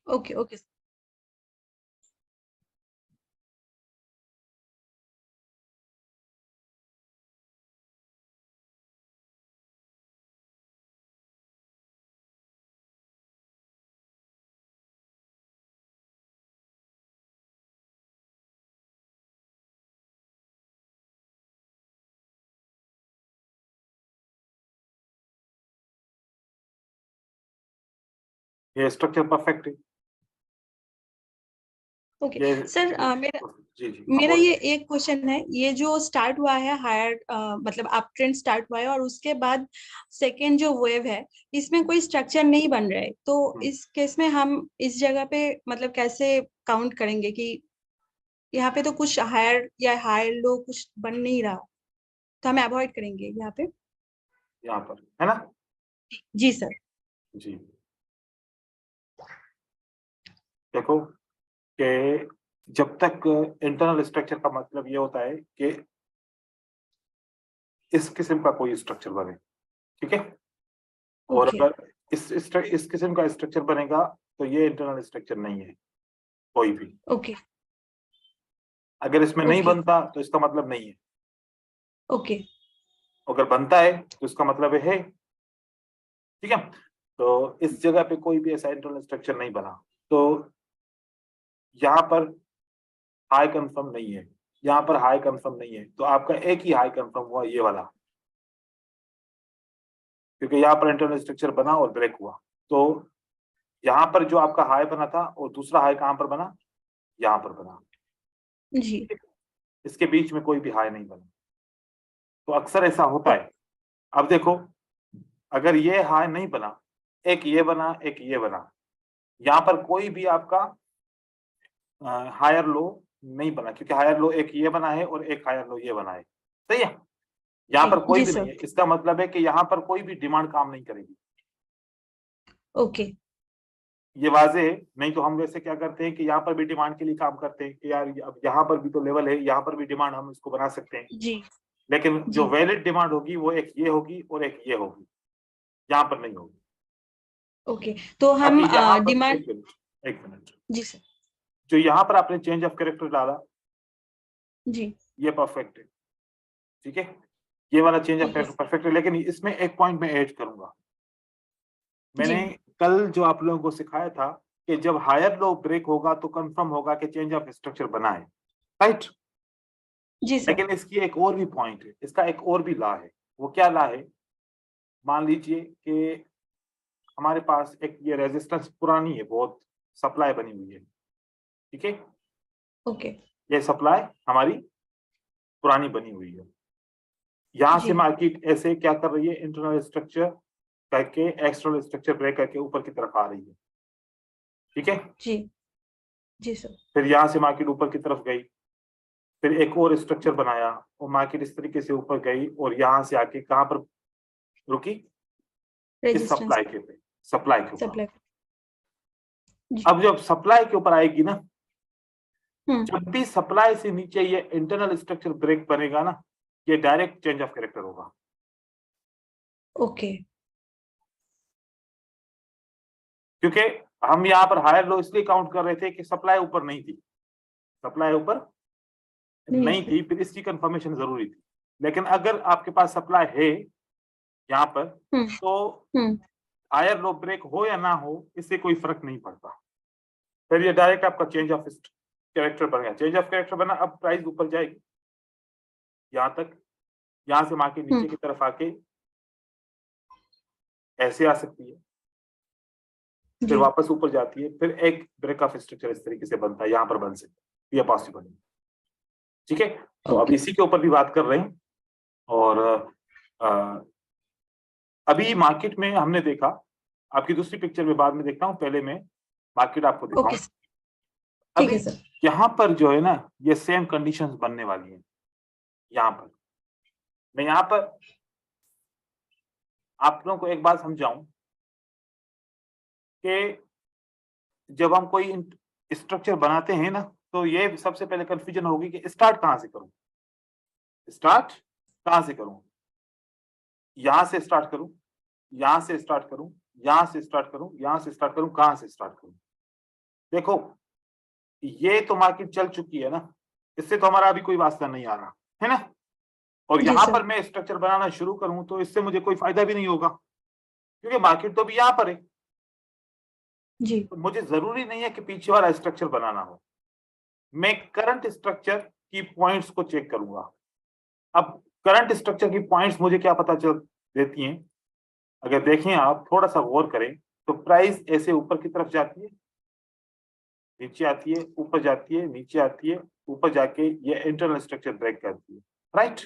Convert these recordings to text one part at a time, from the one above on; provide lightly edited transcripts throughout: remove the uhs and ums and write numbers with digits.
Okay okay. ये structure perfect है। Okay ये सर, मेरा जी जी मेरा ये एक क्वेश्चन है, ये जो स्टार्ट हुआ है हायर, मतलब अप ट्रेंड स्टार्ट हुआ है और उसके बाद सेकेंड जो वेव है, इसमें कोई स्ट्रक्चर नहीं बन रहा है, तो इस केस में हम इस जगह पे मतलब कैसे काउंट करेंगे कि यहाँ पे तो कुछ हायर या हायर लो कुछ बन नहीं रहा, तो हमें अवॉइड करेंगे यहाँ पे। यहाँ पर है ना। जी सर। जी देखो कि जब तक इंटरनल स्ट्रक्चर का मतलब ये होता है कि इस किस्म का कोई स्ट्रक्चर बने, ठीक है। और ओके अगर इस किस्म का स्ट्रक्चर बनेगा तो ये इंटरनल स्ट्रक्चर नहीं है कोई भी। ओके अगर इसमें नहीं ओके बनता तो इसका मतलब नहीं है। ओके अगर बनता है तो इसका मतलब है, ठीक है। तो इस जगह पे कोई भी ऐसा इंटरनल स्ट्रक्चर नहीं बना, तो यहाँ पर हाई कंफर्म नहीं है, यहाँ पर हाई कंफर्म नहीं है, तो आपका एक ही हाई कंफर्म हुआ, ये वाला, क्योंकि यहाँ पर इंटरनल स्ट्रक्चर बना और ब्रेक हुआ। तो यहाँ पर जो आपका हाई बना था और दूसरा हाई कहाँ पर बना, यहाँ पर बना। जी। इसके बीच में कोई भी हाई नहीं बना, तो अक्सर ऐसा होता ओ, है। अब देखो, अगर ये हाई नहीं बना, एक ये बना एक ये बना, यहाँ पर कोई भी आपका हायर लो नहीं बना, क्योंकि हायर लो एक ये बना है और एक हायर लो ये बना है, सही है। यहाँ जी पर कोई जी भी नहीं सर। है, इसका मतलब है कि यहाँ पर कोई भी डिमांड काम नहीं करेगी। ओके। ये वाजे है। नहीं तो हम वैसे क्या करते हैं कि यहाँ पर भी डिमांड के लिए काम करते हैं कि यार अब यहाँ पर भी तो लेवल है, यहाँ पर भी डिमांड हम इसको बना सकते हैं। जी लेकिन जो जी। वैलिड डिमांड होगी वो एक ये होगी और एक ये होगी, यहाँ पर नहीं होगी। ओके, तो हम बाकी यहाँ पर डिमांड। एक मिनट, एक मिनट, जी सर। जो यहाँ पर आपने चेंज ऑफ कैरेक्टर डाला, जी। ये परफेक्ट है, ठीक है। ये वाला चेंज ऑफ ठीक है कैरेक्टर सर। परफेक्ट है, लेकिन इसमें एक पॉइंट मैं ऐड करूंगा। जी। मैंने कल जो आप लोगों को सिखाया था कि जब हायर लो ब्रेक होगा तो कंफर्म होगा कि चेंज ऑफ स्ट्रक्चर बना है, राइट। जी सर। लेकिन इसकी एक और भी पॉइंट है, इसका एक और भी लॉ है। वो क्या लॉ है? मान लीजिए कि हमारे पास एक ये रेजिस्टेंस पुरानी है बहुत, सप्लाई बनी हुई है, ठीक है। ओके। ये सप्लाई हमारी पुरानी बनी हुई है। यहाँ से जी मार्केट ऐसे क्या कर रही है, इंटरनल स्ट्रक्चर करके एक्सटर्नल स्ट्रक्चर ब्रेक करके ऊपर की तरफ आ रही है, ठीक है। जी। जी सर। फिर यहाँ से मार्केट ऊपर की तरफ गई, फिर एक और स्ट्रक्चर बनाया और मार्केट इस तरीके से ऊपर गई और यहाँ से आके कहाँ पर रुकी, इस रेजिस्टेंस। सप्लाई के पे, सप्लाई के ऊपर। सप्लाई। जी। अब जब सप्लाई के ऊपर आएगी ना, हम्म। जब भी सप्लाई से नीचे ये इंटरनल स्ट्रक्चर ब्रेक बनेगा ना, ये डायरेक्ट चेंज ऑफ कैरेक्टर होगा। ओके। क्योंकि हम यहाँ पर हायर लो इसलिए काउंट कर रहे थे कि सप्लाई ऊपर नहीं थी, सप्लाई ऊपर नहीं नहीं थी। थी, फिर इसकी कंफर्मेशन जरूरी थी। लेकिन अगर आपके पास सप्लाई है यहाँ पर, हम्म। तो हम्म। हायर लो ब्रेक हो या ना हो, इससे कोई फर्क नहीं पड़ता। फिर ये डायरेक्ट आपका चेंज ऑफ कैरेक्टर बन गया। चेंज ऑफ कैरेक्टर बना, अब प्राइस ऊपर जाएगी यहाँ तक, यहाँ से मार्केट नीचे की तरफ आके ऐसे आ सकती है, फिर जी। वापस ऊपर जाती है, फिर एक ब्रेक ऑफ स्ट्रक्चर इस तरीके से बनता है, यहाँ पर बन सकता है, ये पॉसिबल है, ठीक है। तो अब ओके। इसी के ऊपर भी बात कर रहे हैं। और अभी मार्केट में हमने देखा, आपकी दूसरी पिक्चर में बाद में देखता हूँ, पहले मैं मार्केट आपको ओके दिखाऊं। सर। ठीक अभी है सर। यहाँ पर जो है ना, ये सेम कंडीशंस बनने वाली हैं। यहाँ पर मैं यहाँ पर आप लोगों को एक बात समझाऊं कि जब हम कोई स्ट्रक्चर बनाते हैं ना, तो ये सबसे पहले कंफ्यूजन होगी कि स्टार्ट कहाँ से करूं, स्टार्ट कहाँ से करूं, यहां से स्टार्ट करूं, यहां से स्टार्ट करूं, यहां से स्टार्ट करूं, यहां से स्टार्ट करूं, कहां से स्टार्ट करूं। देखो ये तो मार्केट चल चुकी है ना, इससे तो हमारा अभी कोई वास्ता नहीं आ रहा है ना, और जी यहाँ सर। पर मैं स्ट्रक्चर बनाना शुरू करूं तो इससे मुझे कोई फायदा भी नहीं होगा, क्योंकि मार्केट तो भी यहाँ पर है। जी तो मुझे जरूरी नहीं है कि पीछे वाला स्ट्रक्चर बनाना हो, मैं करंट स्ट्रक्चर की पॉइंट्स को चेक करूंगा। अब करंट स्ट्रक्चर की पॉइंट्स मुझे क्या पता चल देती हैं, अगर देखें आप थोड़ा सा गौर करें तो प्राइस ऐसे ऊपर की तरफ जाती है, नीचे आती है, ऊपर जाती है, नीचे आती है, ऊपर जाके ये इंटरनल स्ट्रक्चर ब्रेक करती है, राइट।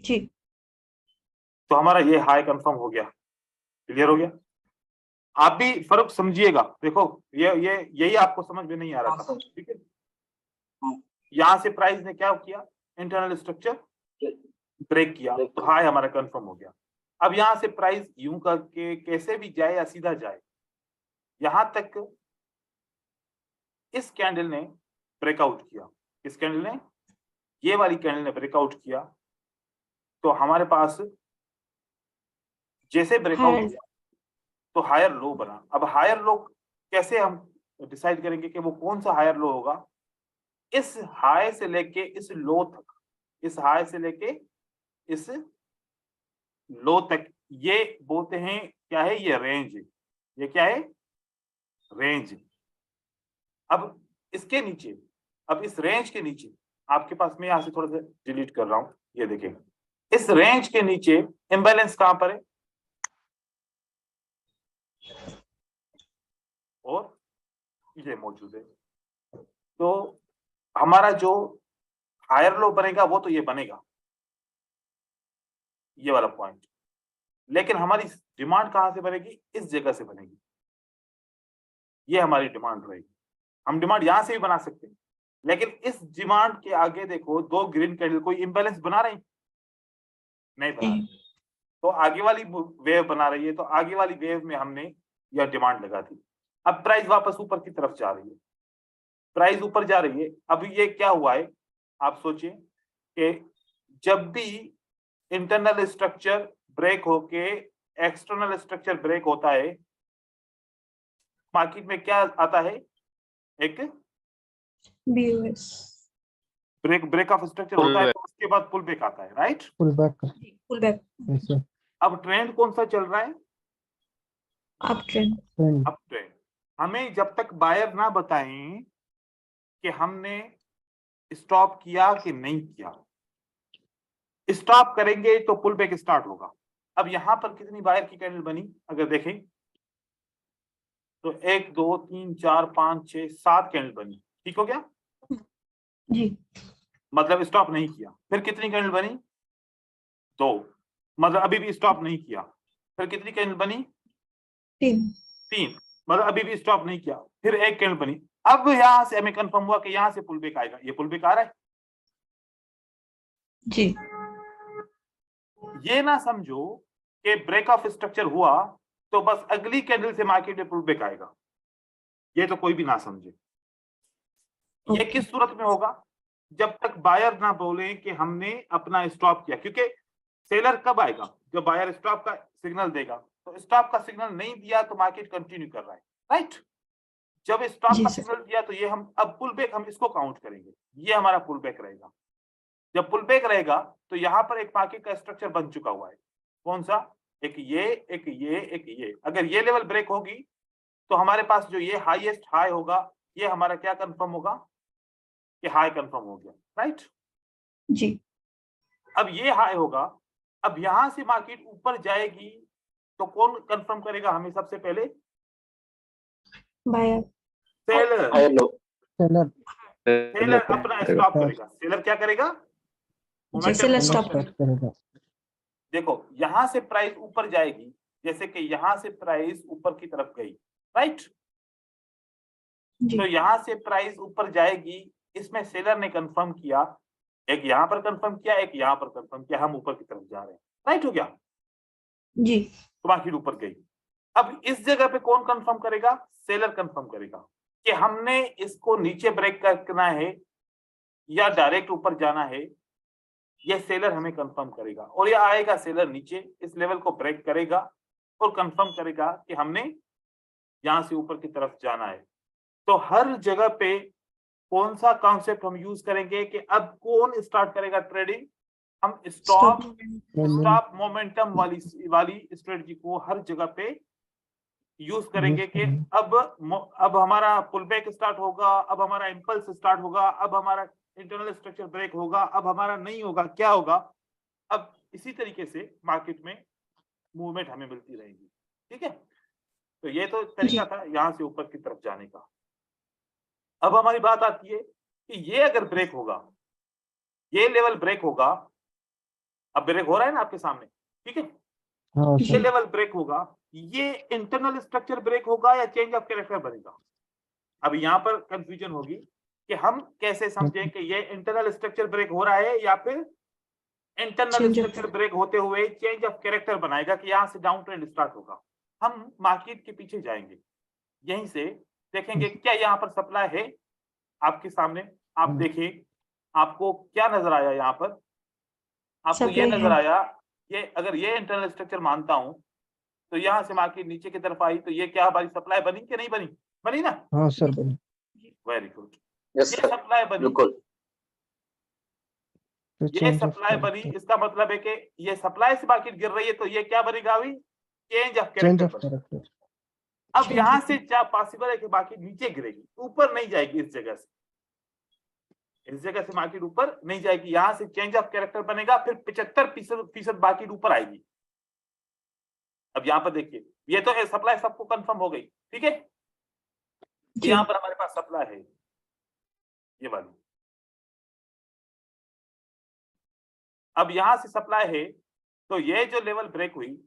जी तो हमारा ये हाई कंफर्म हो गया, क्लियर हो गया। आप भी फर्क समझिएगा, देखो ये यही आपको समझ में नहीं आ रहा था, ठीक है। यहां से प्राइस ने क्या किया, इंटरनल स्ट्रक्चर ब्रेक किया, तो हाई हमारा कंफर्म हो गया। अब यहां से प्राइस यूं करके कैसे भी जाए या सीधा जाए, यहां तक इस कैंडल ने ब्रेकआउट किया, इस कैंडल ने, ये वाली कैंडल ने ब्रेकआउट किया, तो हमारे पास जैसे ब्रेकआउट हायर। किया तो हायर लो बना। अब हायर लो कैसे हम डिसाइड करेंगे कि वो कौन सा हायर लो होगा, इस हाई से लेके इस लो तक, इस हाई से लेके इस लो तक, ये बोलते हैं क्या है, ये रेंज, ये क्या है, रेंज। अब इसके नीचे, अब इस रेंज के नीचे आपके पास, मैं यहां से थोड़ा सा डिलीट कर रहा हूं, ये देखें इस रेंज के नीचे इंबैलेंस कहां पर है, और ये मौजूद है। तो हमारा जो हायर लो बनेगा वो तो ये बनेगा, ये वाला पॉइंट, लेकिन हमारी डिमांड कहां से बनेगी, इस जगह से बनेगी, ये हमारी डिमांड रहेगी। हम डिमांड यहां से भी बना सकते हैं, लेकिन इस डिमांड के आगे देखो दो ग्रीन कैंडल कोई इंबैलेंस बना रहे हैं, नहीं बना रहे, तो आगे वाली वेव बना रही है, तो आगे वाली वेव में हमने यह डिमांड लगा दी। अब प्राइस वापस ऊपर की तरफ जा रही है, प्राइस ऊपर जा रही है। अब ये क्या हुआ है, आप सोचिए कि जब भी इंटरनल स्ट्रक्चर ब्रेक होके एक्सटर्नल स्ट्रक्चर ब्रेक होता है, मार्केट में क्या आता है, एक बीओएस। ब्रेक ऑफ स्ट्रक्चर होता है, तो उसके बाद पुल बैक आता है, right, pull back. Pull back. अब ट्रेंड कौन सा चल रहा है, अप ट्रेंड। Up trend. हमें जब तक बायर ना बताएं कि हमने स्टॉप किया कि नहीं किया, स्टॉप करेंगे तो पुल बैक स्टार्ट होगा। अब यहां पर कितनी बायर की कैंडल बनी, अगर देखें तो 1 2 3 4 5 6 7 कैंडल बनी, ठीक हो गया, जी मतलब स्टॉप नहीं किया। फिर कितनी कैंडल बनी, 2, मतलब अभी भी स्टॉप नहीं किया। फिर कितनी कैंडल बनी, 3, मतलब अभी भी स्टॉप नहीं किया। फिर 1 कैंडल बनी। अब यहां से हमें कंफर्म हुआ कि यहां से पुल बैक आएगा, ये पुल बैक आ रहा है। जी। ये ना समझो कि ब्रेक ऑफ स्ट्रक्चर हुआ तो बस अगली कैंडल से मार्केट में पुल बैक आएगा, ये तो कोई भी ना समझे। ये किस सूरत में होगा, जब तक बायर ना बोले कि हमने अपना स्टॉप किया, क्योंकि सेलर कब आएगा, जब बायर स्टॉप का सिग्नल देगा। तो स्टॉप का सिग्नल नहीं दिया तो मार्केट कंटिन्यू कर रहा है, राइट। जब स्टॉप का सिग्नल दिया तो ये हम अब पुल बैक, हम इसको काउंट करेंगे, ये हमारा पुल बैक रहेगा। जब पुल बैक रहेगा तो यहाँ पर एक मार्केट का स्ट्रक्चर बन चुका हुआ है, कौन सा, एक ये, एक ये, एक ये। अगर ये लेवल ब्रेक होगी तो हमारे पास जो ये हाईएस्ट हाई होगा, ये हमारा क्या कंफर्म होगा, कि हाई कंफर्म हो गया, राइट जी। अब ये हाई होगा। अब यहां से मार्केट ऊपर जाएगी तो कौन कंफर्म करेगा हमें सबसे पहले, बायर। सेलर। सेलर। सेलर अपना स्टॉप करेगा, सेलर क्या करेगा, सेलर स्टॉप करेगा। देखो यहां से प्राइस ऊपर जाएगी, जैसे कि यहां से प्राइस ऊपर की तरफ गई, राइट। तो यहां से प्राइस ऊपर जाएगी, इसमें सेलर ने कंफर्म किया, एक यहां पर कंफर्म किया, एक यहां पर कंफर्म किया, हम ऊपर की तरफ जा रहे हैं, राइट हो गया जी। तो मार्केट ऊपर गई। अब इस जगह पे कौन कंफर्म करेगा, सेलर कंफर्म करेगा कि हमने इसको नीचे ब्रेक करना है या डायरेक्ट ऊपर जाना है। यह सेलर हमें कंफर्म करेगा, और यह आएगा सेलर नीचे इस लेवल को ब्रेक करेगा और कंफर्म करेगा कि हमने यहां से ऊपर की तरफ जाना है। तो हर जगह पे कौन सा कॉन्सेप्ट हम यूज करेंगे कि अब कौन स्टार्ट करेगा ट्रेडिंग, हम स्टॉप मोमेंटम वाली स्ट्रेटजी को हर जगह पे यूज करेंगे कि अब हमारा पुल बैक स्टार्ट होगा, अब हमारा इंपल्स स्टार्ट होगा, अब हमारा इंटरनल स्ट्रक्चर ब्रेक होगा, अब हमारा नहीं होगा, क्या होगा। अब इसी तरीके से मार्केट में मूवमेंट हमें मिलती रहेगी। ठीक है, तो ये तो तरीका था यहां से ऊपर की तरफ जाने का। अब हमारी बात आती है कि ये अगर ब्रेक होगा, ये लेवल ब्रेक होगा, अब ब्रेक हो रहा है ना आपके सामने, ठीक है, ये लेवल ब्रेक होगा, ये इंटरनल स्ट्रक्चर ब्रेक होगा या चेंज ऑफ कैरेक्टर बनेगा। अब यहाँ पर कंफ्यूजन होगी कि हम कैसे समझें कि ये इंटरनल स्ट्रक्चर ब्रेक हो रहा है या फिर इंटरनल स्ट्रक्चर ब्रेक होते हुए चेंज ऑफ कैरेक्टर बनाएगा कि यहाँ से डाउन ट्रेंड स्टार्ट होगा। हम मार्केट के पीछे जाएंगे, यहीं से देखेंगे क्या यहाँ पर सप्लाई है आपके सामने। आप देखिए आपको क्या नजर आया, यहाँ पर आपको ये नजर आया, ये अगर ये इंटरनल स्ट्रक्चर मानता हूं तो यहाँ से मार्केट नीचे की तरफ आई, तो ये क्या हमारी सप्लाई बनी कि नहीं बनी? बनी ना? हाँ सर बनी। वेरी गुड, ये सप्लाई बनी, ये सप्लाई बनी। इसका मतलब है कि ये सप्लाई से मार्केट गिर रही है, तो ये क्या बनेगा अभी? Change of character. अब यहाँ से क्या पॉसिबल है कि मार्केट नीचे गिरेगी, ऊपर नहीं जाएगी, इस जगह से मार्केट ऊपर नहीं जाएगी, यहां से चेंज ऑफ कैरेक्टर बनेगा, फिर 75% मार्केट ऊपर आएगी। अब यहाँ पर देखिए, ये तो सप्लाई सबको कंफर्म हो गई, ठीक है, यहाँ पर हमारे पास सप्लाई है ये वाली। अब यहां से सप्लाई है, तो ये जो लेवल ब्रेक हुई,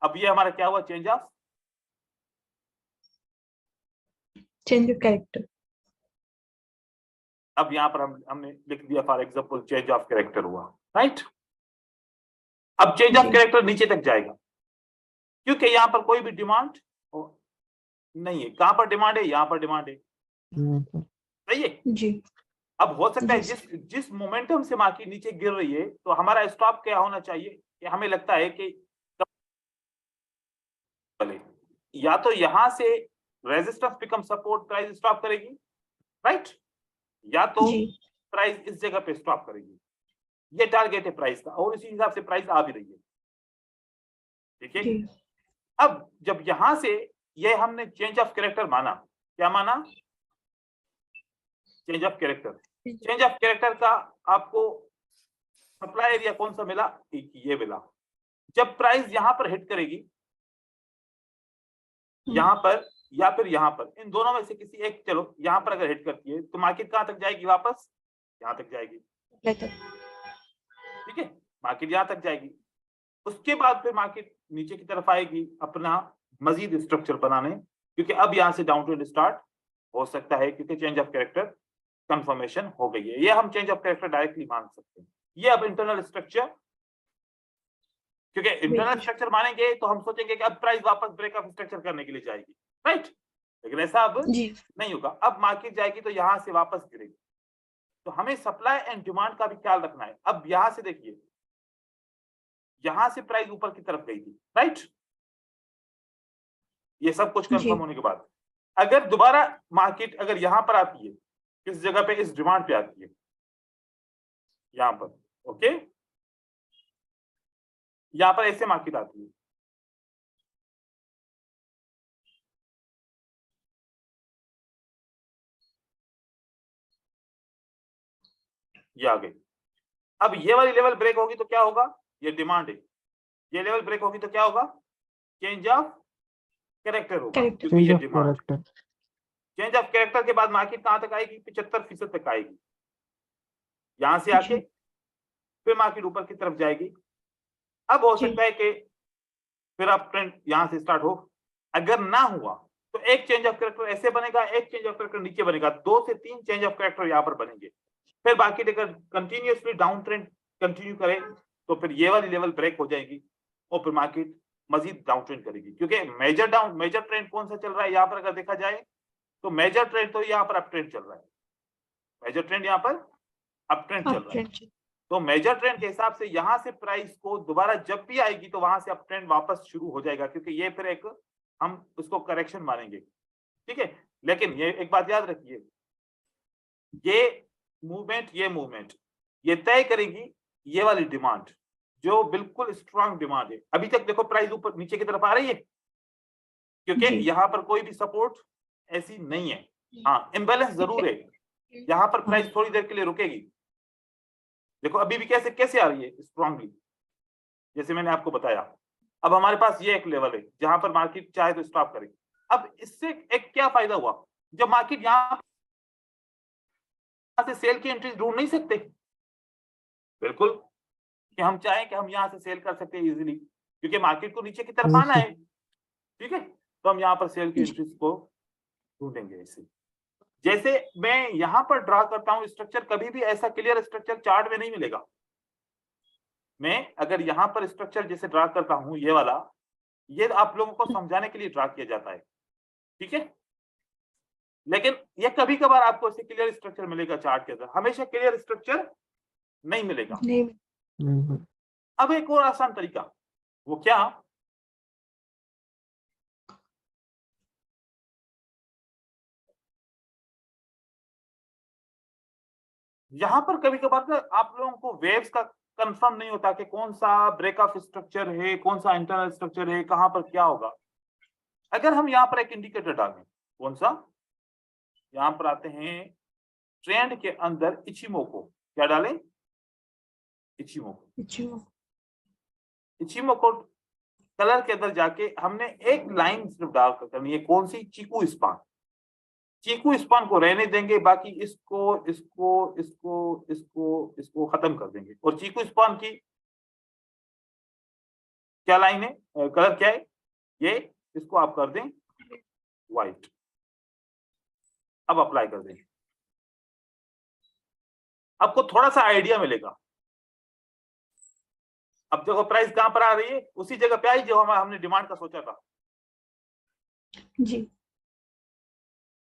अब ये हमारा क्या हुआ? Change of character. अब यहाँ पर हमने लिख दिया for example change of character हुआ, राइट। अब चेंज ऑफ कैरेक्टर नीचे तक जाएगा क्योंकि यहाँ पर कोई भी डिमांड नहीं है। कहां पर डिमांड है? यहाँ पर डिमांड है, सही है जी। अब हो सकता है जिस मोमेंटम से मार्केट नीचे गिर रही है, तो हमारा स्टॉप क्या होना चाहिए कि हमें लगता है कि या तो यहां से resistance become support, price stop करेगी, राइट, या तो प्राइस इस जगह पे स्टॉप करेगी। ये टारगेट है प्राइस का, और इसी हिसाब से प्राइस आ भी रही है, ठीक है। अब जब यहां से ये हमने चेंज ऑफ कैरेक्टर माना, क्या माना? Change of character. Change of character का आपको सप्लाई एरिया कौन सा मिला? ये मिला। जब प्राइस यहां पर हिट करेगी, यहां पर या फिर यहां पर, इन दोनों में से किसी एक, चलो यहां पर अगर हिट करती है तो मार्केट कहां तक जाएगी? वापस यहां तक जाएगी, ठीक है, मार्केट यहां तक जाएगी। उसके बाद फिर मार्केट नीचे की तरफ आएगी अपना मजीद स्ट्रक्चर बनाने, क्योंकि अब यहां से डाउन ट्रेंड स्टार्ट हो सकता है, क्योंकि चेंज ऑफ कैरेक्टर कंफर्मेशन हो गई है। ये हम चेंज ऑफ कैरेक्टर डायरेक्टली मान सकते हैं। ये अब इंटरनल स्ट्रक्चर, क्योंकि इंटरनल स्ट्रक्चर मानेंगे तो हम सोचेंगे कि अब प्राइस वापस ब्रेक ऑफ स्ट्रक्चर करने के लिए जाएगी, राइट, लेकिन ऐसा अब नहीं होगा। अब मार्केट जाएगी तो यहां से वापस गिरेगी। तो हमें सप्लाई एंड डिमांड का भी ख्याल रखना है। अब यहां से देखिए, यहां से प्राइस ऊपर की तरफ गई थी, राइट, ये सब कुछ कंफर्म होने के बाद अगर दोबारा मार्केट अगर यहां पर आती है, किस जगह पे? इस डिमांड पे आती है, यहां पर, ओके, यहां पर ऐसे मार्केट आती है, ये आ गई। अब ये वाली लेवल ब्रेक होगी तो क्या होगा? ये डिमांड है, ये लेवल ब्रेक होगी तो क्या होगा? चेंज ऑफ कैरेक्टर होगा, क्योंकि ये डिमांड। चेंज ऑफ कैरेक्टर के बाद मार्केट कहां तक आएगी? 75% तक आएगी। यहां से आके फिर मार्केट ऊपर की तरफ जाएगी। अब हो सकता है कि फिर आप ट्रेंड यहां से स्टार्ट हो। अगर ना हुआ तो एक चेंज ऑफ कैरेक्टर ऐसे बनेगा, एक चेंज ऑफ कैरेक्टर नीचे बनेगा, 2 से 3 चेंज ऑफ कैरेक्टर यहां पर बनेंगे। फिर बाकी अगर कंटिन्यूअसली डाउन ट्रेंड कंटिन्यू करे तो फिर ये वाली लेवल ब्रेक हो जाएगी और फिर मार्केट मजीद डाउन ट्रेंड करेगी, क्योंकि मेजर ट्रेंड कौन सा चल रहा है यहाँ पर? अगर देखा जाए तो मेजर ट्रेंड तो यहाँ पर अप ट्रेंड चल रहा है, मेजर ट्रेंड यहाँ पर अप ट्रेंड चल रहा है। तो मेजर ट्रेंड के हिसाब से यहां से प्राइस को दोबारा जब भी आएगी तो वहां से अप ट्रेंड वापस शुरू हो जाएगा, क्योंकि ये फिर एक हम उसको करेक्शन मानेंगे, ठीक है। लेकिन ये एक बात याद रखिए, ये मूवमेंट ये तय करेगी ये वाली डिमांड, जो बिल्कुल स्ट्रांग डिमांड है। अभी तक देखो प्राइस ऊपर नीचे की तरफ आ रही है, क्योंकि यहाँ पर कोई भी सपोर्ट ऐसी नहीं है। हाँ, इम्बैलेंस जरूर है, यहाँ पर प्राइस थोड़ी देर के लिए रुकेगी। देखो अभी भी कैसे आ रही है स्ट्रांगली, जैसे मैंने आपको बताया। अब हमारे पास ये एक लेवल है जहां पर मार्केट चाहे तो स्टॉप करे। अब इससे एक क्या फायदा हुआ, जब मार्केट यहाँ से सेल की एंट्री ढूंढ नहीं सकते, बिल्कुल, कि हम चाहें कि हम यहाँ से सेल कर सकते हैं इजीली, क्योंकि मार्केट को नीचे की तरफ आना है, ठीक है। तो हम यहाँ पर सेल की एंट्रीज को ढूंढेंगे। इसे जैसे मैं यहाँ पर ड्रा करता हूँ स्ट्रक्चर, कभी भी ऐसा क्लियर स्ट्रक्चर चार्ट में नहीं मिलेगा। मैं अगर यहाँ पर स्ट्रक्चर जैसे ड्रा करता हूँ, ये वाला, ये आप लोगों को समझाने के लिए ड्रा किया जाता है, ठीक है। लेकिन ये कभी कभार आपको ऐसे क्लियर स्ट्रक्चर मिलेगा चार्ट के अंदर, हमेशा क्लियर स्ट्रक्चर नहीं मिलेगा। अब एक और आसान तरीका, वो क्या, यहां पर कभी कभार आप लोगों को वेव्स का कंफर्म नहीं होता कि कौन सा ब्रेक ऑफ स्ट्रक्चर है, कौन सा इंटरनल स्ट्रक्चर है, कहां पर क्या होगा। अगर हम यहाँ पर एक इंडिकेटर डालें, कौन सा, यहां पर आते हैं ट्रेंड के अंदर इचिमोको, क्या डालें, इचिमोको कलर के अंदर जाके हमने एक लाइन सिर्फ डाल कर करनी है, कौन सी, चीकू स्पान। चीकू स्पान को रहने देंगे, बाकी इसको इसको इसको इसको इसको खत्म कर देंगे। और चीकू स्पान की क्या लाइन है, कलर क्या है, ये, इसको आप कर दें व्हाइट। अब अप्लाई कर दें, आपको थोड़ा सा आइडिया मिलेगा। अब देखो प्राइस कहां पर आ रही है, उसी जगह पे आई जो हमने डिमांड का सोचा था जी।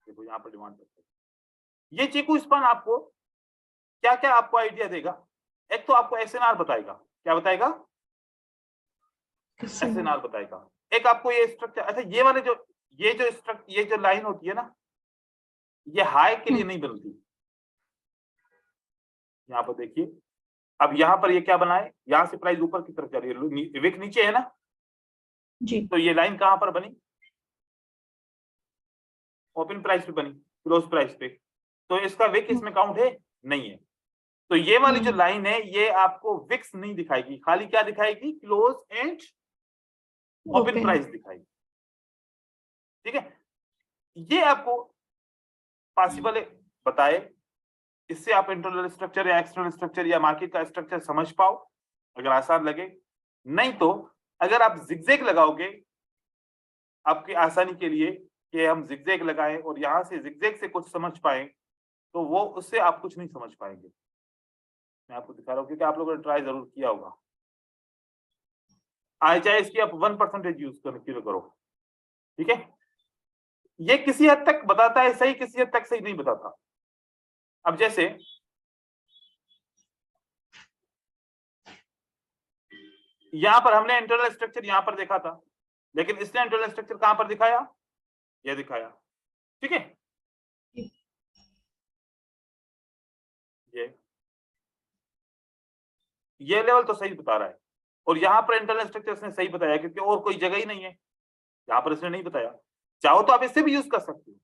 देखो यहाँ पर डिमांड करते हैं। ये चीकू स्पान आपको क्या क्या आपको आइडिया देगा, एक तो आपको एसएनआर बताएगा, क्या बताएगा, एसएनआर बताएगा। एक आपको ये स्ट्रक्चर, अच्छा ये वाले जो ये जो लाइन होती है ना, ये हाई के लिए नहीं बनती। यहाँ पर देखिए, अब यहाँ पर ये क्या बना है, यहाँ से प्राइस ऊपर की तरफ जा रही है, विक नीचे है ना जी। तो ये लाइन कहां पर बनी, ओपन प्राइस पे बनी, क्लोज प्राइस पे, तो इसका विक इसमें काउंट है, नहीं है। तो ये वाली जो लाइन है ये आपको विक्स नहीं दिखाएगी, खाली क्या दिखाएगी, क्लोज एंड ओपन प्राइस दिखाएगी, ठीक है। ये आपको पॉसिबल बताए, इससे आप इंटरनल स्ट्रक्चर या एक्सटर्नल स्ट्रक्चर या मार्केट का स्ट्रक्चर समझ पाओ, अगर आसान लगे। नहीं तो अगर आप जिगजैग लगाओगे, आपकी आसानी के लिए कि हम जिगजैग लगाएं और यहां से जिगजैग से कुछ समझ पाए, तो वो उससे आप कुछ नहीं समझ पाएंगे। मैं आपको दिखा रहा हूं क्योंकि आप लोगों ने ट्राई जरूर किया होगा। चाहे इसकी आप 1% यूज करने करो, ठीक है। ये किसी हद तक बताता है सही, किसी हद तक सही नहीं बताता। अब जैसे यहां पर हमने इंटरनल स्ट्रक्चर यहां पर देखा था, लेकिन इसने इंटरनल स्ट्रक्चर कहां पर दिखाया, ये दिखाया, ठीक है। ये लेवल तो सही बता रहा है, और यहां पर इंटरनल स्ट्रक्चर इसने सही बताया, क्योंकि और कोई जगह ही नहीं है यहां पर इसने नहीं बताया। चाहो तो आप इससे भी यूज कर सकते हो,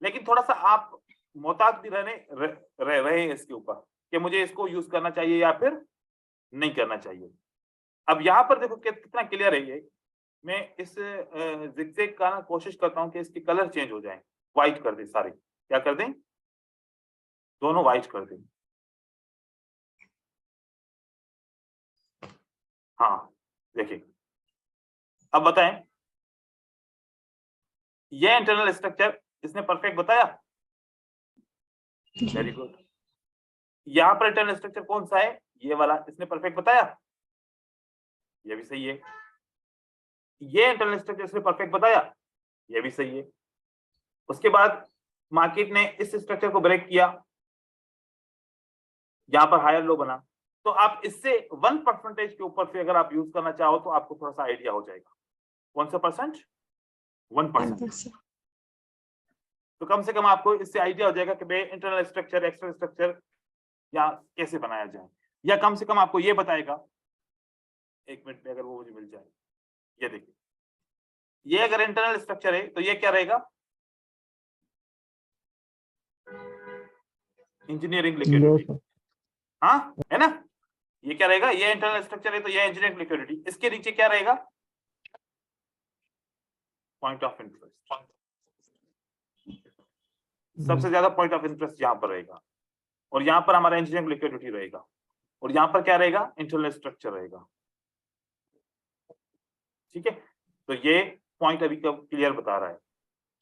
लेकिन थोड़ा सा आप मोहतात भी रहे हैं इसके ऊपर कि मुझे इसको यूज करना चाहिए या फिर नहीं करना चाहिए। अब यहाँ पर देखो कितना क्लियर है ये। मैं इस जिगजैग का ना कोशिश करता हूँ कि इसके कलर चेंज हो जाए, व्हाइट कर दें सारे, क्या कर दें, दोनों व्हाइट कर दें। हाँ देखिए, अब बताएं, ये इंटरनल स्ट्रक्चर इसने परफेक्ट बताया, वेरी गुड। यहां पर इंटरनल स्ट्रक्चर कौन सा है, ये वाला, इसने परफेक्ट बताया, ये भी सही है। ये इंटरनल स्ट्रक्चर इसने परफेक्ट बताया, ये भी सही है। उसके बाद मार्केट ने इस स्ट्रक्चर को ब्रेक किया, यहां पर हायर लो बना, तो आप इससे 1% के ऊपर से अगर आप यूज करना चाहो तो आपको थोड़ा सा आइडिया हो जाएगा। कौन सा परसेंट, 1%। तो कम से कम आपको इससे आइडिया हो जाएगा कि भाई इंटरनल स्ट्रक्चर एक्सटर्नल स्ट्रक्चर या कैसे बनाया जाए, या कम से कम आपको ये बताएगा। एक मिनट में अगर वो मुझे मिल जाए, ये देखिए, ये अगर इंटरनल स्ट्रक्चर है तो ये क्या रहेगा, इंजीनियरिंग लिक्विडिटी, हाँ है ना, ये क्या रहेगा, ये इंटरनल स्ट्रक्चर है तो ये इंजीनियरिंग लिक्विडिटी। इसके नीचे क्या रहेगा, पॉइंट ऑफ इंटरेस्ट, सबसे ज्यादा पॉइंट ऑफ इंटरेस्ट यहाँ पर रहेगा, और यहाँ पर हमारा इंजीनियरिंग लिक्विडिटी रहेगा, और यहाँ पर क्या रहेगा, इंटरनल स्ट्रक्चर रहेगा। ठीक है, तो ये पॉइंट अभी क्लियर बता रहा है।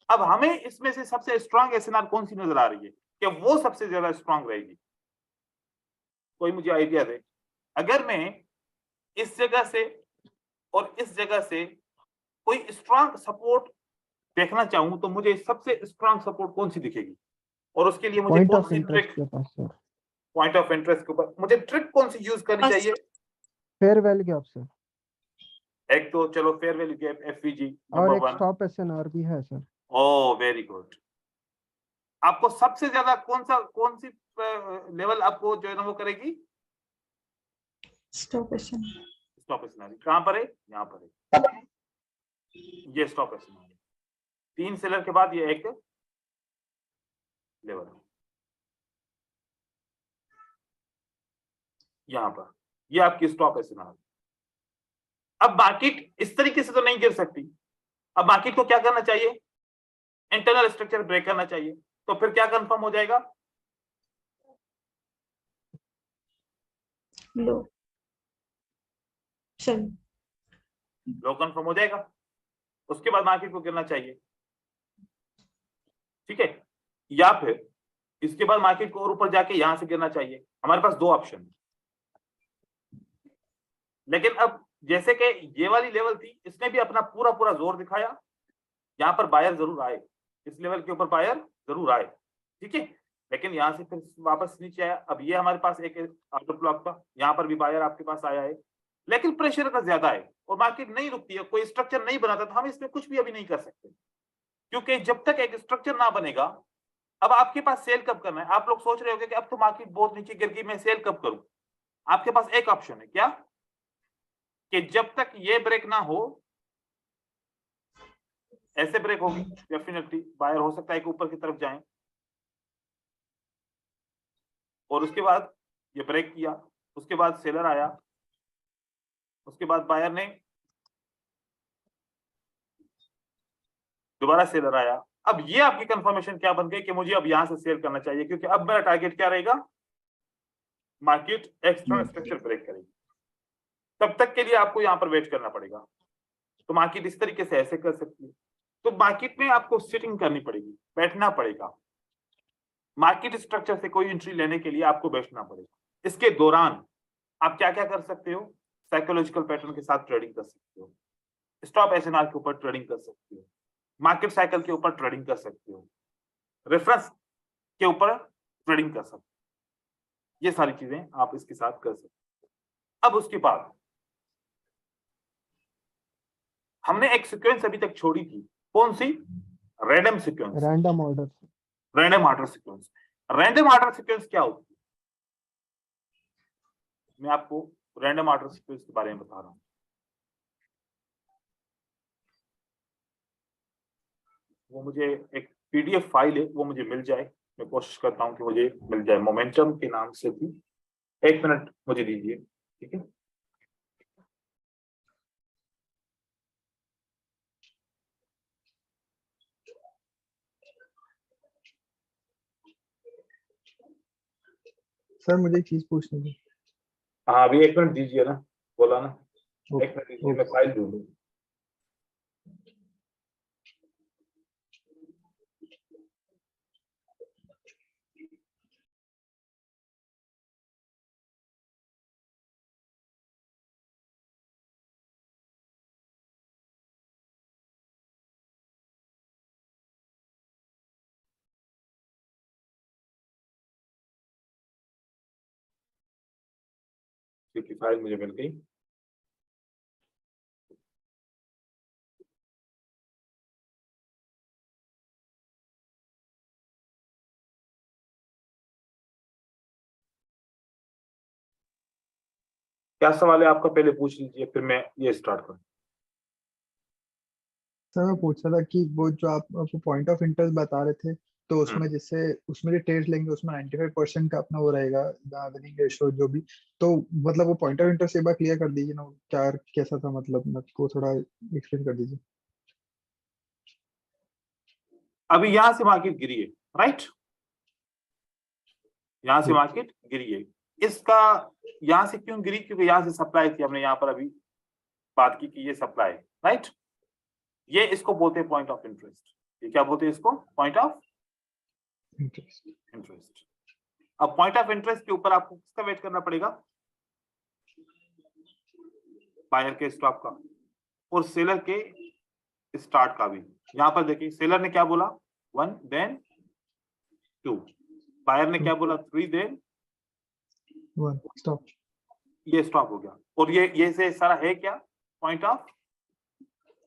अब हमें इसमें से सबसे स्ट्रांग एसएनआर कौन सी नजर आ रही है, कि वो सबसे ज्यादा स्ट्रांग रहेगी, कोई मुझे आइडिया दे। अगर मैं इस जगह से और इस जगह से कोई स्ट्रांग सपोर्ट देखना चाहूं तो मुझे सबसे स्ट्रांग सपोर्ट कौन सी दिखेगी, और उसके लिए मुझे कौन सी ट्रिक, पॉइंट ऑफ इंटरेस्ट के ऊपर मुझे ट्रिक कौन सी यूज करनी चाहिए, फेयर वैल्यू गैप सर। एक तो चलो फेयर वैल्यू गैप एफवीजी और एक स्टॉप एसएनआर भी है सर। Oh very good. आपको सबसे ज्यादा कौन सी लेवल आपको जो है ना वो करेगी, स्टॉप एसएनआर। स्टॉप एसएनआर कहां पर है, यहाँ पर है, ये स्टॉप एसएनआर 3 सेलर के बाद ये एक लेवल, यहां पर ये आपकी स्टॉप एसएनआर। अब मार्केट इस तरीके से तो नहीं गिर सकती, अब मार्केट को क्या करना चाहिए, इंटरनल स्ट्रक्चर ब्रेक करना चाहिए। तो फिर क्या कंफर्म हो जाएगा, लो, चलो लो कंफर्म हो जाएगा, उसके बाद मार्केट को गिरना चाहिए। ठीक है, या फिर इसके बाद मार्केट को और ऊपर जाके यहां से गिरना चाहिए। हमारे पास 2 ऑप्शन, लेकिन अब जैसे कि ये वाली लेवल थी, इसने भी अपना पूरा पूरा जोर दिखाया, यहां पर बायर जरूर आए, इस लेवल के ऊपर बायर जरूर आए। ठीक है, लेकिन यहां से फिर वापस नीचे आया। अब ये हमारे पास एक आउटर ब्लॉक था, यहां पर भी बायर आपके पास आया है, लेकिन प्रेशर का ज्यादा है और मार्केट नहीं रुकती है, कोई स्ट्रक्चर नहीं बनाता, तो हम इसमें कुछ भी अभी नहीं कर सकते, क्योंकि जब तक एक स्ट्रक्चर ना बनेगा। अब आपके पास सेल कब करना है, आप लोग सोच रहे होंगे कि अब तो मार्केट बहुत नीचे गिर गई, मैं सेल कब करूं। आपके पास एक ऑप्शन है, क्या, कि जब तक ये ब्रेक ना हो, ऐसे ब्रेक होगी डेफिनेटली बायर हो सकता है कि ऊपर की तरफ जाएं, और उसके बाद ये ब्रेक किया, उसके बाद सेलर आया, उसके बाद बायर ने दोबारा सेलर आया। अब ये आपकी कंफर्मेशन क्या बन गई कि मुझे अब यहां से सेल करना चाहिए, क्योंकि अब मेरा टारगेट क्या रहेगा, मार्केट एक्सटर्नल स्ट्रक्चर ब्रेक करेगी। तब तक के लिए आपको यहां पर वेट करना पड़ेगा। तो मार्केट इस तरीके से ऐसे कर सकती है, तो मार्केट में आपको सिटिंग करनी पड़ेगी, बैठना पड़ेगा। मार्केट स्ट्रक्चर से कोई एंट्री लेने के लिए आपको बैठना पड़ेगा। इसके दौरान आप क्या क्या कर सकते हो, साइकोलॉजिकल पैटर्न के साथ ट्रेडिंग कर सकते हो, स्टॉप एसएनआर के ऊपर ट्रेडिंग कर सकते हो, मार्केट साइकिल के ऊपर ट्रेडिंग कर सकते हो, रेफरेंस के ऊपर ट्रेडिंग कर सकते हो। ये सारी चीजें आप इसके साथ कर सकते हो। अब उसके बाद हमने एक सीक्वेंस अभी तक छोड़ी थी, कौन सी, random sequence, random order. Random order sequence. Random order sequence क्या होती है, मैं आपको रैंडम ऑर्डर सीक्वेंस के बारे में बता रहा हूं। वो मुझे एक पीडीएफ फाइल है, वो मुझे मिल जाए, मैं कोशिश करता हूं कि मुझे मिल जाए, मोमेंटम के नाम से थी। 1 मिनट मुझे दीजिए, ठीक है। सर मुझे एक चीज पूछनी थी। हाँ अभी 1 मिनट दीजिए ना, बोला ना, 1 मिनट दीजिए, मैं फाइल ढूंढूं। क्योंकि फाइल मुझे मिल गई। क्या सवाल है आपका, पहले पूछ लीजिए फिर मैं ये स्टार्ट करूँ। सर मैं पूछ रहा था कि वो जो आप पॉइंट ऑफ इंटरेस्ट बता रहे थे, तो उसमें जैसे उसमें जो ट्रेड लेंगे उसमें 95% का अपना वो रहेगा विनिंग रेशो जो भी, तो मतलब वो पॉइंट ऑफ इंटरेस्ट एक बार क्लियर कर दीजिए ना, क्या कैसा था, मतलब मेरे को थोड़ा एक्सप्लेन कर दीजिए। अभी यहां से मार्केट गिरी है, राइट, यहां से मार्केट गिरी है। इसका यहां से क्यों गिरी, क्योंकि यहां से सप्लाई थी, हमने यहां पर अभी बात की कि ये सप्लाई, राइट। ये इसको बोलते हैं पॉइंट ऑफ इंटरेस्ट। ये क्या बोलते हैं इसको, पॉइंट ऑफ इंटरेस्ट। अब पॉइंट ऑफ इंटरेस्ट के ऊपर आपको किसका वेट करना पड़ेगा, बायर के स्टॉप का और सेलर के स्टार्ट का भी। यहां पर देखिए सेलर ने क्या बोला, 1 देन 2, बायर ने क्या बोला, 3 देन 1 स्टॉप। ये स्टॉप हो गया। और ये से सारा है क्या, point of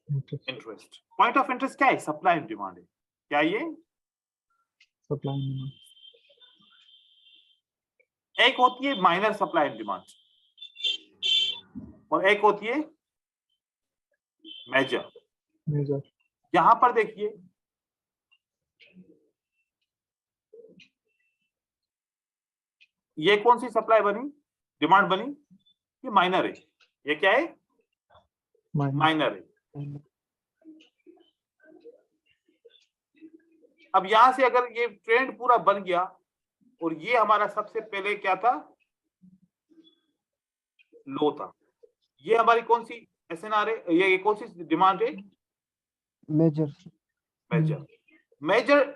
interest. Point of interest क्या है, सप्लाई एंड डिमांड है। क्या ये सप्लाई एंड, एक होती है माइनर सप्लाई एंड डिमांड और एक होती है मेजर। मेजर। यहां पर देखिए ये कौन सी सप्लाई बनी, डिमांड बनी, ये माइनर है। ये क्या है, माइनर है। अब यहां से अगर ये ट्रेंड पूरा बन गया और ये हमारा सबसे पहले क्या था, लो था, ये हमारी कौन सी एसएनआर है, ये कौन सी डिमांड है, मेजर। मेजर। मेजर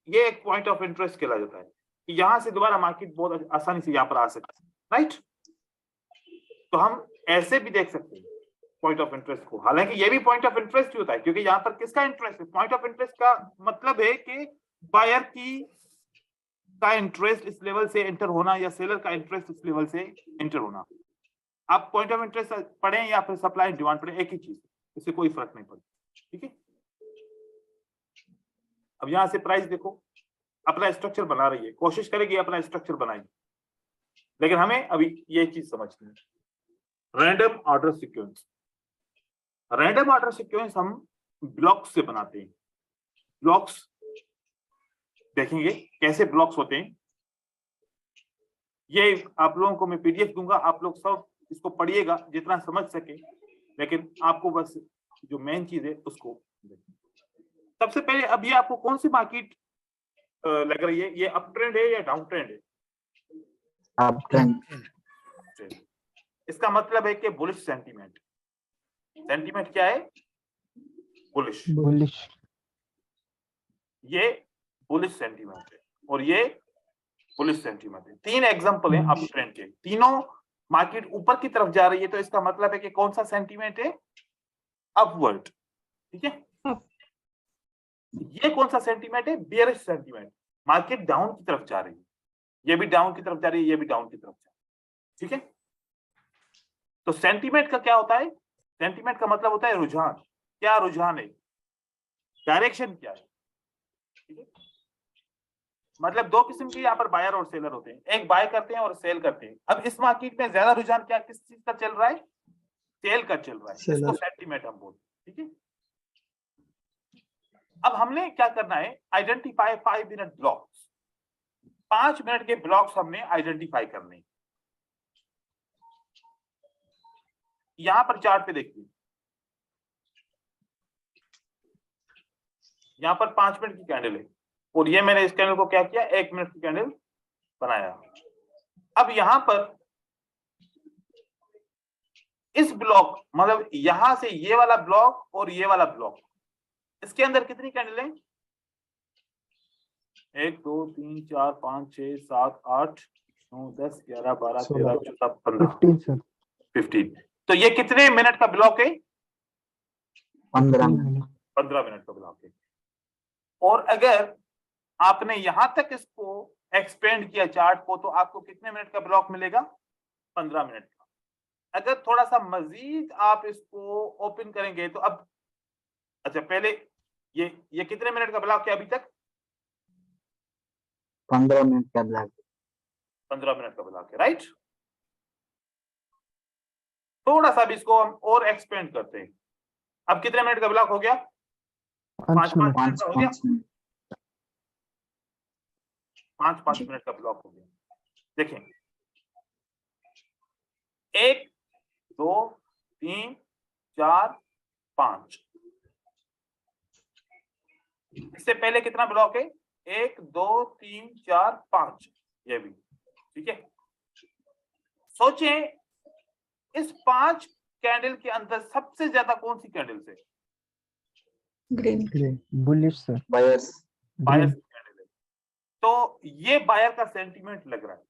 ये एक पॉइंट ऑफ इंटरेस्ट कहला जाता है कि यहां से दोबारा मार्केट बहुत आसानी से यहां पर आ सकती है, राइट। तो हम ऐसे भी देख सकते हैं पॉइंट ऑफ इंटरेस्ट को, हालांकि ये भी पॉइंट ऑफ इंटरेस्ट ही होता है, क्योंकि यहाँ पर किसका इंटरेस्ट है, पॉइंट ऑफ इंटरेस्ट का मतलब है कि बायर का इंटरेस्ट इस लेवल से एंटर होना या सेलर का इंटरेस्ट इस लेवल से एंटर होना। आप पॉइंट ऑफ इंटरेस्ट पढ़ें या फिर सप्लाई एंड डिमांड पढ़ें, एक ही चीज, इससे कोई फर्क नहीं पड़ता, ठीक है। अब यहां से प्राइस देखो अपना स्ट्रक्चर बना रही है, कोशिश करेगी अपना स्ट्रक्चर बनाएगी, लेकिन हमें अभी ये चीज समझनी है। Random order sequence, random order sequence हम ब्लॉक्स से बनाते हैं। ब्लॉक्स देखेंगे कैसे ब्लॉक्स होते हैं, ये आप लोगों को मैं पीडीएफ दूंगा, आप लोग सब इसको पढ़िएगा जितना समझ सके, लेकिन आपको बस जो मेन चीज है उसको देखिए। सबसे पहले अब ये आपको कौन सी मार्केट लग रही है, ये अप ट्रेंड है या डाउन ट्रेंड है, अप ट्रेंड। इसका मतलब है कि बुलिश सेंटीमेंट। सेंटीमेंट क्या है, बुलिश। बुलिश। ये बुलिश सेंटीमेंट है और ये बुलिश सेंटीमेंट है। 3 एग्जांपल हैं अप ट्रेंड के, तीनों मार्केट ऊपर की तरफ जा रही है, तो इसका मतलब है कि कौन सा सेंटीमेंट है, अपवर्ड, ठीक है। ये कौन सा सेंटीमेंट है, बियरिश सेंटीमेंट, मार्केट डाउन की तरफ जा रही है, ये भी डाउन की तरफ जा रही है, ये भी डाउन की तरफ जा रही है, ठीक है। तो सेंटीमेंट का क्या होता है, सेंटीमेंट का मतलब होता है रुझान, क्या रुझान है, डायरेक्शन क्या है, ठीक है। मतलब 2 किस्म के यहाँ पर बायर और सेलर होते हैं, एक बाय करते हैं और सेल करते हैं। अब इस मार्केट में ज्यादा रुझान क्या किस चीज का चल रहा है, सेल का चल रहा है, इसको सेंटीमेंट हम बोलते हैं, ठीक है। अब हमने क्या करना है, आइडेंटिफाई 5 मिनट ब्लॉक्स, 5 मिनट के ब्लॉक्स हमने आइडेंटिफाई करने हैं। यहां पर चार्ट पे देखिए, यहां पर 5 मिनट की कैंडल है और ये मैंने इस कैंडल को क्या किया, 1 मिनट की कैंडल बनाया। अब यहां पर इस ब्लॉक मतलब यहां से ये वाला ब्लॉक और ये वाला ब्लॉक, इसके अंदर कितनी कैंडल है, 1 2 3 4 5 6 7 8 9 10 11 12 13 14 15 15। तो ये कितने मिनट का ब्लॉक है, 15 मिनट। 15 मिनट का ब्लॉक है। और अगर आपने यहां तक इसको एक्सपेंड किया चार्ट को, तो आपको कितने मिनट का ब्लॉक मिलेगा, 15 मिनट का। अगर थोड़ा सा मजीद आप इसको ओपन करेंगे तो अब, अच्छा पहले ये कितने मिनट का ब्लॉक है अभी तक, 15 मिनट का ब्लॉक, 15 मिनट का ब्लॉक है, राइट। थोड़ा सा भी इसको हम और एक्सपेंड करते हैं। अब कितने मिनट का ब्लॉक हो गया? 5 5 मिनट। मिनट का हो गया। 5 मिनट। 5 जी। मिनट का ब्लॉक हो गया। देखें 1 2 3 4 5। इससे पहले कितना ब्लॉक है? 1 2 3 4 5, ये भी ठीक है। सोचें इस 5 कैंडल के अंदर सबसे ज्यादा कौन सी कैंडल से? Green. Green. Bullish sir. Buyers. Buyer green. की कैंडल है। तो ये बायर का सेंटीमेंट लग रहा है।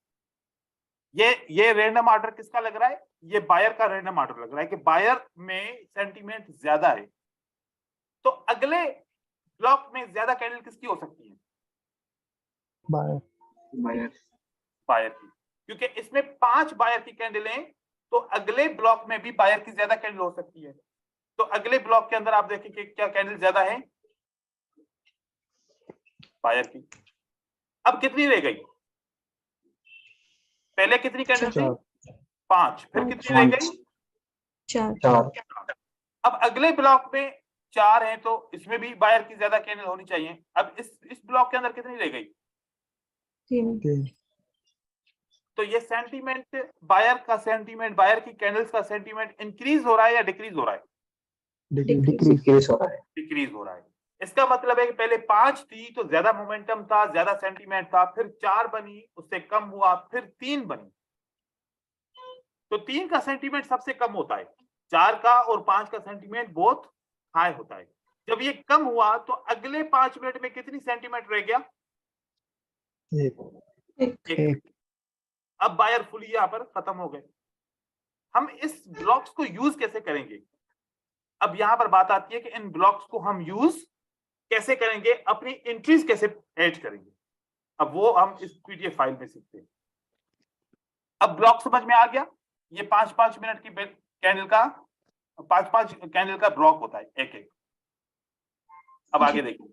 ये रैंडम ऑर्डर किसका लग रहा है? ये बायर का रैंडम ऑर्डर लग रहा है कि बायर में सेंटीमेंट ज्यादा है। तो अगले ब्लॉक में ज्यादा कैंडल किसकी हो सकती है? बायर। बायर्स। बायर की, क्योंकि इसमें 5 बायर की कैंडल हैं, तो अगले ब्लॉक में भी बायर की ज्यादा कैंडल हो सकती है। तो अगले ब्लॉक के अंदर आप देखें कि क्या कैंडल ज्यादा है? बायर की। अब कितनी रह गई? पहले कितनी कैंडल थी? 5। फिर कितनी रह गई? 4। 4। अब अगले ब्लॉक में 4 हैं, तो इसमें भी बायर की ज्यादा कैंडल होनी चाहिए। अब इस ब्लॉक के अंदर कितनी रह गई? 3। 3। तो ये सेंटीमेंट, बायर का सेंटीमेंट, बायर की कैंडल्स का सेंटीमेंट इंक्रीज हो रहा है या डिक्रीज हो रहा है? डिक्रीज। डिक्रीज हो रहा है। डिक्रीज हो रहा है। इसका मतलब है कि पहले 5 थी तो ज्यादा मोमेंटम था, ज्यादा सेंटीमेंट था, फिर 4 बनी, उससे कम हुआ, फिर 3 बनी। तो 3 का सेंटीमेंट सबसे कम होता है, 4 का और 5 का सेंटीमेंट बहुत हाई होता है। जब ये कम हुआ तो अगले 5 मिनट में कितनी सेंटीमेंट रह गया? 1। एक। अब बायर फुली यहां पर खत्म हो गए। हम इस ब्लॉक्स को यूज कैसे करेंगे? अब यहां पर बात आती है कि इन ब्लॉक्स को हम यूज कैसे करेंगे, अपनी एंट्रीज कैसे ऐड करेंगे। अब वो हम इस पीडीएफ फाइल में सीखते हैं। अब ब्लॉक समझ में आ गया। ये 5-5 मिनट की कैंडल का 5-5 कैंडल का ब्लॉक होता है, एक एक। अब आगे देखिए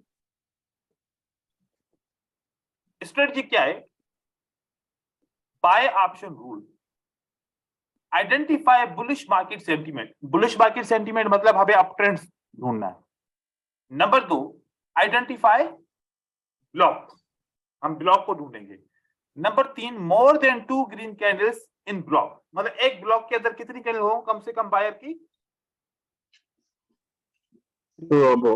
स्ट्रेटजी क्या है। Buy option rule, identify bullish market sentiment. Bullish market sentiment मतलब हमें अप ट्रेंड्स ढूंढना है। नंबर 2, आइडेंटिफाई ब्लॉक, हम ब्लॉक को ढूंढेंगे। Number 3, more than 2 green candles in block, मतलब एक ब्लॉक के अंदर कितनी कैंडल हो कम से कम बायर की? 2 अबो।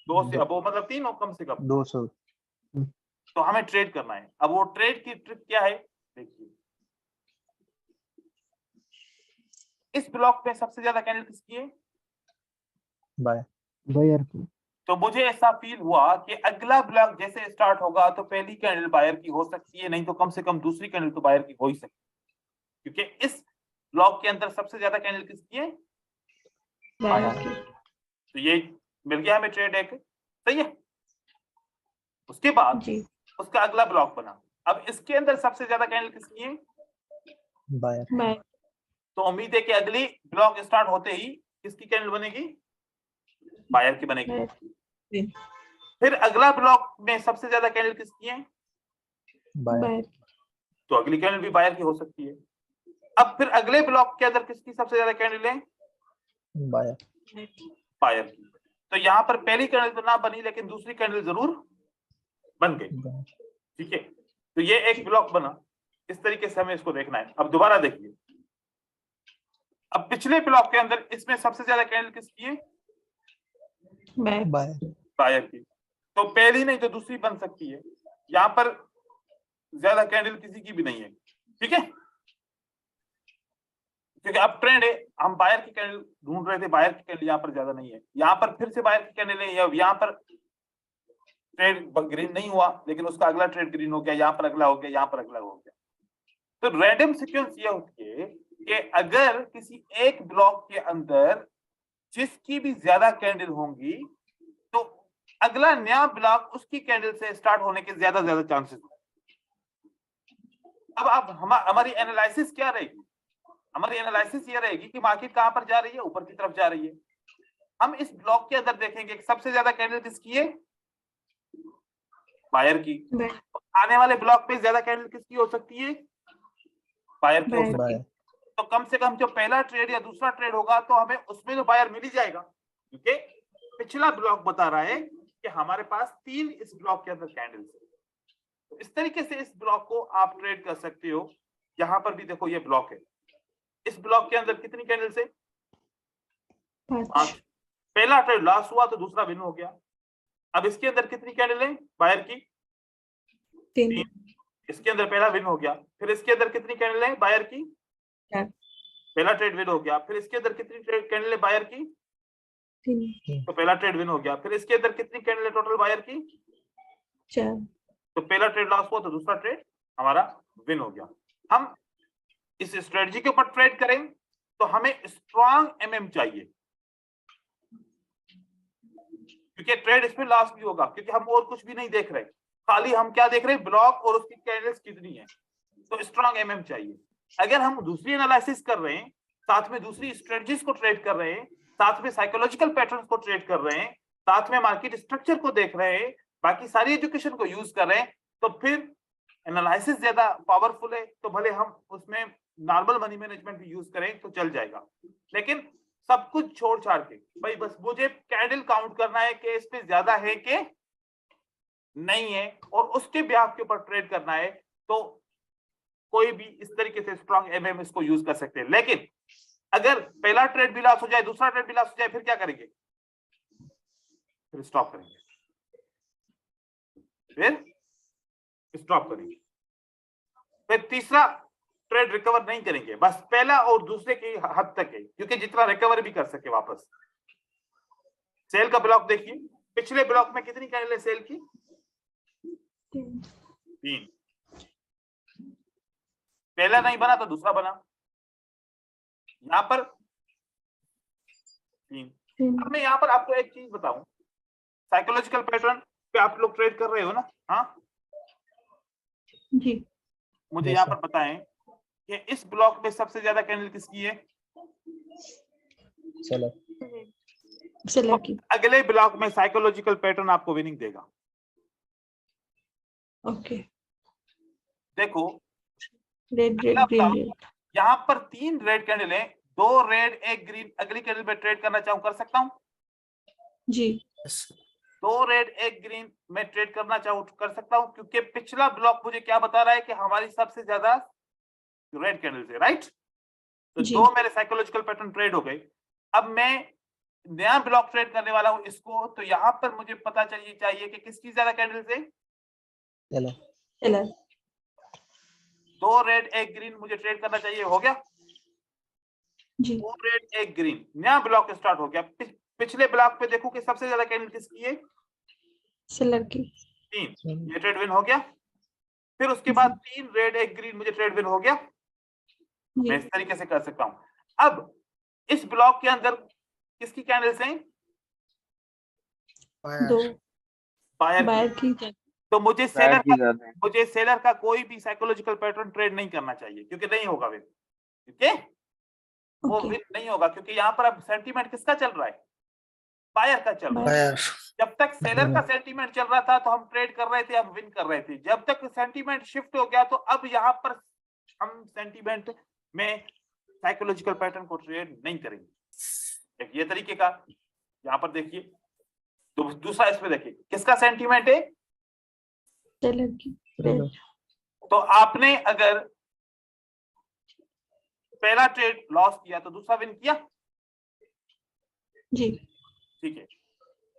2 से अबो, मतलब 3 हो कम से कम। 200। तो हमें ट्रेड करना है। अब वो ट्रेड की ट्रिक क्या है देखिए। इस ब्लॉक में सबसे ज्यादा कैंडल किसकी है? बायर। बायर की। तो मुझे ऐसा फील हुआ कि अगला ब्लॉक जैसे स्टार्ट होगा तो पहली कैंडल बायर की हो सकती है, नहीं तो कम से कम दूसरी कैंडल तो बायर की हो ही सकती है, क्योंकि इस ब्लॉक के अंदर सबसे ज्यादा कैंडल किसकी है? बायर की। तो ये मिल गया हमें ट्रेड एक, सही है। उसके बाद जी। उसका अगला ब्लॉक बना। अब इसके अंदर सबसे ज्यादा कैंडल किसकी है? बायर। बायर। तो उम्मीद है कि अगली ब्लॉक स्टार्ट होते ही किसकी कैंडल बनेगी? बायर की बनेगी। बायर। फिर अगला ब्लॉक में सबसे ज्यादा कैंडल किसकी है? बायर। बायर। तो अगली कैंडल भी बायर की हो सकती है। अब फिर अगले ब्लॉक के अंदर किसकी सबसे ज्यादा कैंडल है? बायर। बायर की। तो यहाँ पर पहली कैंडल तो ना बनी, लेकिन दूसरी कैंडल जरूर बन गई, ठीक है। तो ये एक ब्लॉक बना। इस तरीके से हमें इसको देखना है। अब दोबारा देखिए, अब पिछले ब्लॉक के अंदर इसमें सबसे ज्यादा कैंडल किसकी है? बायर। बायर। बायर की। तो पहली नहीं तो दूसरी बन सकती है। यहाँ पर ज्यादा कैंडल किसी की भी नहीं है, ठीक है, क्योंकि अब ट्रेंड है। हम बायर की कैंडल ढूंढ रहे थे, बायर की कैंडल यहाँ पर ज्यादा नहीं है। यहाँ पर फिर से बायर की कैंडल है, यहाँ पर ट्रेड ग्रीन नहीं हुआ, लेकिन उसका अगला ट्रेड ग्रीन हो गया, यहाँ पर अगला हो गया, यहाँ पर अगला हो गया। तो रैंडम सीक्वेंस ये होती है कि अगर किसी एक ब्लॉक के अंदर जिसकी भी ज्यादा कैंडल होंगी तो अगला नया ब्लॉक उसकी कैंडल से स्टार्ट होने के ज्यादा चांसेस होंगे। अब हमारी एनालिसिस क्या रहेगी? हमारी एनालिसिस ये रहेगी कि मार्केट कहां पर जा रही है, ऊपर की तरफ जा रही है। हम इस ब्लॉक के अंदर देखेंगे कि सबसे ज्यादा कैंडल किसकी है? बायर की। आने वाले ब्लॉक पे ज्यादा कैंडल किसकी हो सकती है? बायर की हो सकती है। तो कम से कम जो पहला ट्रेड या दूसरा ट्रेड होगा तो हमें उसमें तो बायर मिल ही जाएगा, क्योंकि पिछला ब्लॉक बता रहा है कि हमारे पास 3 इस ब्लॉक के अंदर कैंडल्स है। तो इस तरीके से इस ब्लॉक को आप ट्रेड कर सकते हो। यहाँ पर भी देखो ये ब्लॉक है, इस ब्लॉक के अंदर कितनी कैंडल्स है? 5। पहला ट्रेड लॉस हुआ तो दूसरा विन हो गया। अब इसके अंदर कितनी कैंडल है बायर की? 3। इसके अंदर पहला विन हो गया। फिर इसके अंदर कितनी कैंडल है बायर की? 4। पहला ट्रेड विन हो गया। फिर इसके अंदर कितनी कैंडल है बायर की? 3। तो पहला ट्रेड विन हो गया। फिर इसके अंदर कितनी कैंडल है टोटल बायर की? 4। तो पहला ट्रेड लॉस हुआ तो दूसरा ट्रेड हमारा विन हो गया। हम इस स्ट्रेटजी के ऊपर ट्रेड करें तो हमें स्ट्रॉन्ग एमएम चाहिए, क्योंकि ट्रेड इसमें लॉस भी होगा, क्योंकि हम और कुछ भी नहीं देख रहे, खाली हम क्या देख रहे हैं? ब्लॉक और उसकी कैंडल्स कितनी है। तो स्ट्रॉन्ग एमएम चाहिए। अगर हम दूसरी एनालिसिस कर रहे हैं, साथ में दूसरी स्ट्रेटजीज को ट्रेड कर रहे हैं, साथ में साइकोलॉजिकल पैटर्न्स को ट्रेड कर रहे हैं, साथ में मार्केट स्ट्रक्चर को देख रहे हैं, बाकी सारी एजुकेशन को यूज कर रहे हैं, तो फिर एनालिसिस ज्यादा पावरफुल है। तो भले हम उसमें नॉर्मल मनी मैनेजमेंट भी यूज करें तो चल जाएगा, लेकिन सब कुछ छोड़ छाड़ के भाई बस मुझे कैंडल काउंट करना है कि इस पे ज्यादा है कि नहीं है, और उसके ब्याह के ऊपर ट्रेड करना है, तो कोई भी इस तरीके से स्ट्रॉन्ग एमएम इसको यूज कर सकते हैं। लेकिन अगर पहला ट्रेड भी लॉस हो जाए, दूसरा ट्रेड भी लॉस हो जाए, फिर क्या करेंगे? फिर स्टॉप करेंगे, फिर स्टॉप करेंगे। फिर तीसरा ट्रेड रिकवर नहीं करेंगे, बस पहला और दूसरे की हद तक है, क्योंकि जितना रिकवर भी कर सके वापस। सेल का ब्लॉक देखिए, पिछले ब्लॉक में कितनी कैंडल है सेल की? 3। पहला नहीं बना तो दूसरा बना, यहां पर 3। अब मैं यहां पर आपको एक चीज बताऊं, साइकोलॉजिकल पैटर्न पे आप लोग ट्रेड कर रहे हो ना? हाँ जी। मुझे Yes, यहाँ sir. पर बताएं कि इस ब्लॉक में सबसे ज्यादा कैंडल किसकी है? चलो सेलर की। अगले ब्लॉक में साइकोलॉजिकल पैटर्न आपको विनिंग देगा। ओके। देखो रेड रेड अगला ग्रीन ब्लॉक, रेड। यहाँ पर 3 रेड कैंडल है, 2 रेड 1 ग्रीन। अगली कैंडल पे ट्रेड करना चाहूँ कर सकता हूँ? जी। 2 रेड 1 ग्रीन में ट्रेड करना चाहूँ कर सकता हूँ, क्योंकि पिछला ब्लॉक मुझे क्या बता रहा है कि हमारी सबसे ज्यादा रेड कैंडल है, राइट? तो जी। 2 मेरे साइकोलॉजिकल पैटर्न ट्रेड हो गए। अब मैं नया ब्लॉक ट्रेड करने वाला हूँ इसको, तो यहाँ पर मुझे पता चाहिए कि किसकी ज्यादा कैंडल्स है? चलो सेलर। 2 रेड 1 ग्रीन मुझे ट्रेड करना चाहिए, हो गया? जी। 2 रेड 1 ग्रीन, नया ब्लॉक स्टार्ट हो गया। पिछले ब्लॉक पे देखो कि सबसे ज्यादा कैंडल किसकी है? सेलर की। 3, ये ट्रेड विन हो गया। फिर उसके बाद 3 रेड 1 ग्रीन, मुझे ट्रेड विन हो गया। मैं इस तरीके से कर सकता हूं। अब इस ब्लॉक के अंदर किसकी कैंडल्स हैं? 2 बायर बायर की। की। तो मुझे सेलर का कोई भी साइकोलॉजिकल पैटर्न ट्रेड नहीं करना चाहिए, क्योंकि नहीं होगा विन। ठीक है, वो ओके। विन नहीं होगा, क्योंकि यहाँ पर अब सेंटीमेंट किसका चल रहा है? बायर का चल रहा है। जब तक सेलर का सेंटीमेंट चल रहा था तो हम ट्रेड कर रहे थे, हम विन कर रहे थे। जब तक सेंटीमेंट शिफ्ट हो गया तो अब यहाँ पर हम सेंटीमेंट में साइकोलॉजिकल पैटर्न को ट्रेड नहीं करेंगे। एक ये तरीके का, यहाँ पर देखिए। तो दूसरा इसमें देखिए किसका सेंटीमेंट है? सेलर की। रेड। तो आपने अगर पहला ट्रेड लॉस किया तो दूसरा विन किया। जी। ठीक है,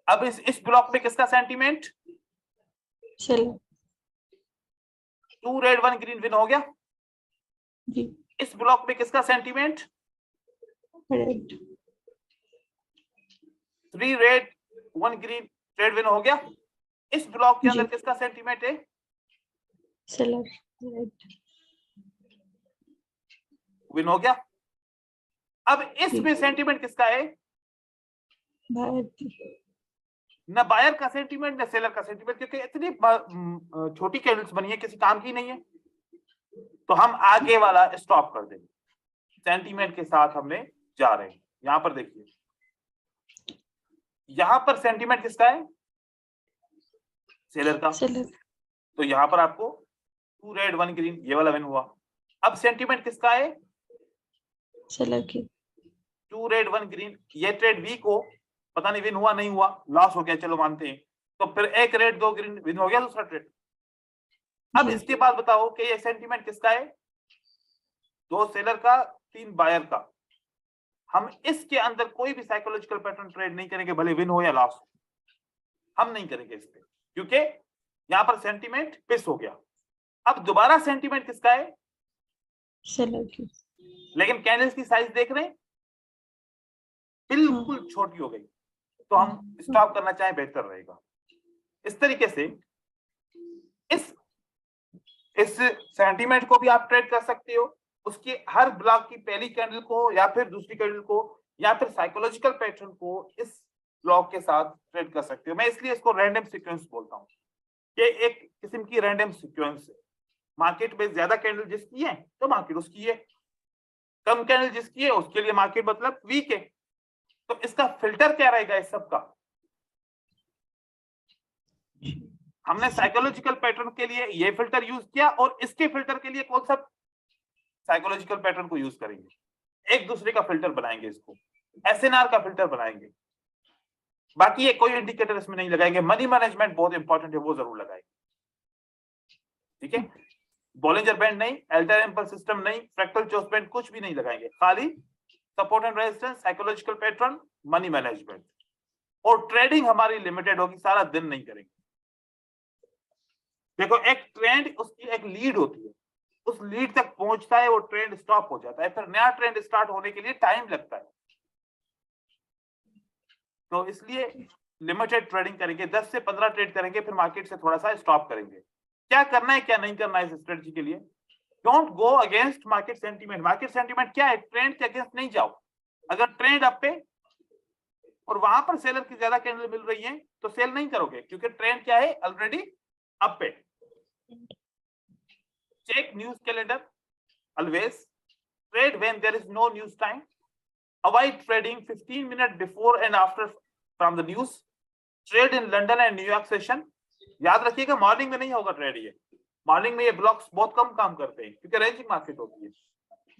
अब इस ब्लॉक में किसका sentiment? Seller. 2 red 1 green win हो गया। जी। इस ब्लॉक में किसका sentiment? Red. 3 red 1 green trade win हो गया। इस ब्लॉक के अंदर जी। किसका सेंटीमेंट है? सेलर। रेड। विन हो गया। अब इसमें सेंटीमेंट किसका है? बायर की। न बायर का सेंटीमेंट न सेलर का सेंटीमेंट, क्योंकि इतनी छोटी कैंडल्स बनी है, किसी काम की नहीं है। तो हम आगे वाला स्टॉप कर देंगे, सेंटीमेंट के साथ हमने जा रहे हैं। यहां पर देखिए, यहां पर सेंटीमेंट किसका है? सेलर का। सेलर। तो यहां पर आपको 2 रेड 1 ग्रीन ये वाला विन हुआ। अब सेंटीमेंट किसका है? सेलर की 2 रेड 1 ग्रीन, ये ट्रेड वीक हो, पता नहीं विन हुआ नहीं हुआ, लॉस हो गया, चलो मानते हैं, तो फिर 1 रेड 2 ग्रीन विन हो गया दूसरा ट्रेड। अब जी इसके बाद बताओ कि ये सेंटीमेंट किसका है, 2 सेलर का 3 बायर का। हम इसके अंदर कोई भी साइकोलॉजिकल पैटर्न ट्रेड नहीं करेंगे, भले विन हो या लॉस हो, हम नहीं करेंगे इस पे, क्योंकि यहां पर सेंटीमेंट पिस हो गया। अब दोबारा सेंटीमेंट किसका है, सेलर की लेकिन कैंडल्स की साइज देख रहे हैं बिल्कुल छोटी हो गई, तो हम स्टॉप करना चाहे बेहतर रहेगा। इस तरीके से इस सेंटीमेंट को भी आप ट्रेड कर सकते हो, उसकी हर ब्लॉक की पहली कैंडल को या फिर दूसरी कैंडल को या फिर साइकोलॉजिकल पैटर्न को इस ब्लॉक के साथ ट्रेड कर सकते हो। मैं इसलिए इसको रैंडम सीक्वेंस बोलता हूँ, ये एक किस्म की रैंडम सीक्वेंस है। मार्केट में ज्यादा कैंडल जिसकी है तो मार्केट उसकी है, कम कैंडल जिसकी है उसके लिए मार्केट मतलब वीक है। तो इसका फिल्टर क्या रहेगा इस सब का, हमने साइकोलॉजिकल पैटर्न के लिए ये फिल्टर यूज किया और इसके फिल्टर के लिए कौन सा साइकोलॉजिकल पैटर्न को यूज करेंगे, एक दूसरे का फिल्टर बनाएंगे, इसको एसएनआर का फिल्टर बनाएंगे। बाकी ये कोई इंडिकेटर इसमें नहीं लगाएंगे। मनी मैनेजमेंट बहुत इंपॉर्टेंट है, वो जरूर लगाएंगे, ठीक है। बॉलिंजर बैंड नहीं, अल्टर इम्पल्स सिस्टम नहीं, फ्रैक्टल चॉइस बैंड कुछ भी नहीं लगाएंगे, खाली support and resistance, psychological pattern, money management. और ट्रेडिंग हमारी लिमिटेड होगी, सारा दिन नहीं करेंगे। देखो एक ट्रेंड उसकी एक लीड होती है, उस लीड तक पहुंचता है वो ट्रेंड स्टॉप हो जाता है, फिर नया ट्रेंड स्टार्ट होने के लिए टाइम लगता है। तो इसलिए लिमिटेड ट्रेडिंग करेंगे, 10 से 15 ट्रेड करेंगे, फिर मार्केट से थोड़ा सा स्टॉप करेंगे। क्या करना है क्या नहीं करना है इस स्ट्रेटजी के लिए, don't go against market sentiment. Market sentiment क्या है, ट्रेंड के अगेंस्ट नहीं जाओ। अगर ट्रेंड अप पे और वहां पर सेलर की ज्यादा कैंडल मिल रही है तो सेल नहीं करोगे, क्योंकि ट्रेंड क्या है ऑलरेडी अप पे। Check news calendar always, trade when there is no news time, avoid trading 15 minutes before and after from the news, trade in London and New York session। याद रखिएगा morning में नहीं होगा trade, ये morning में ये blocks बहुत कम काम करते हैं क्योंकि रेंजिंग मार्केट होती है।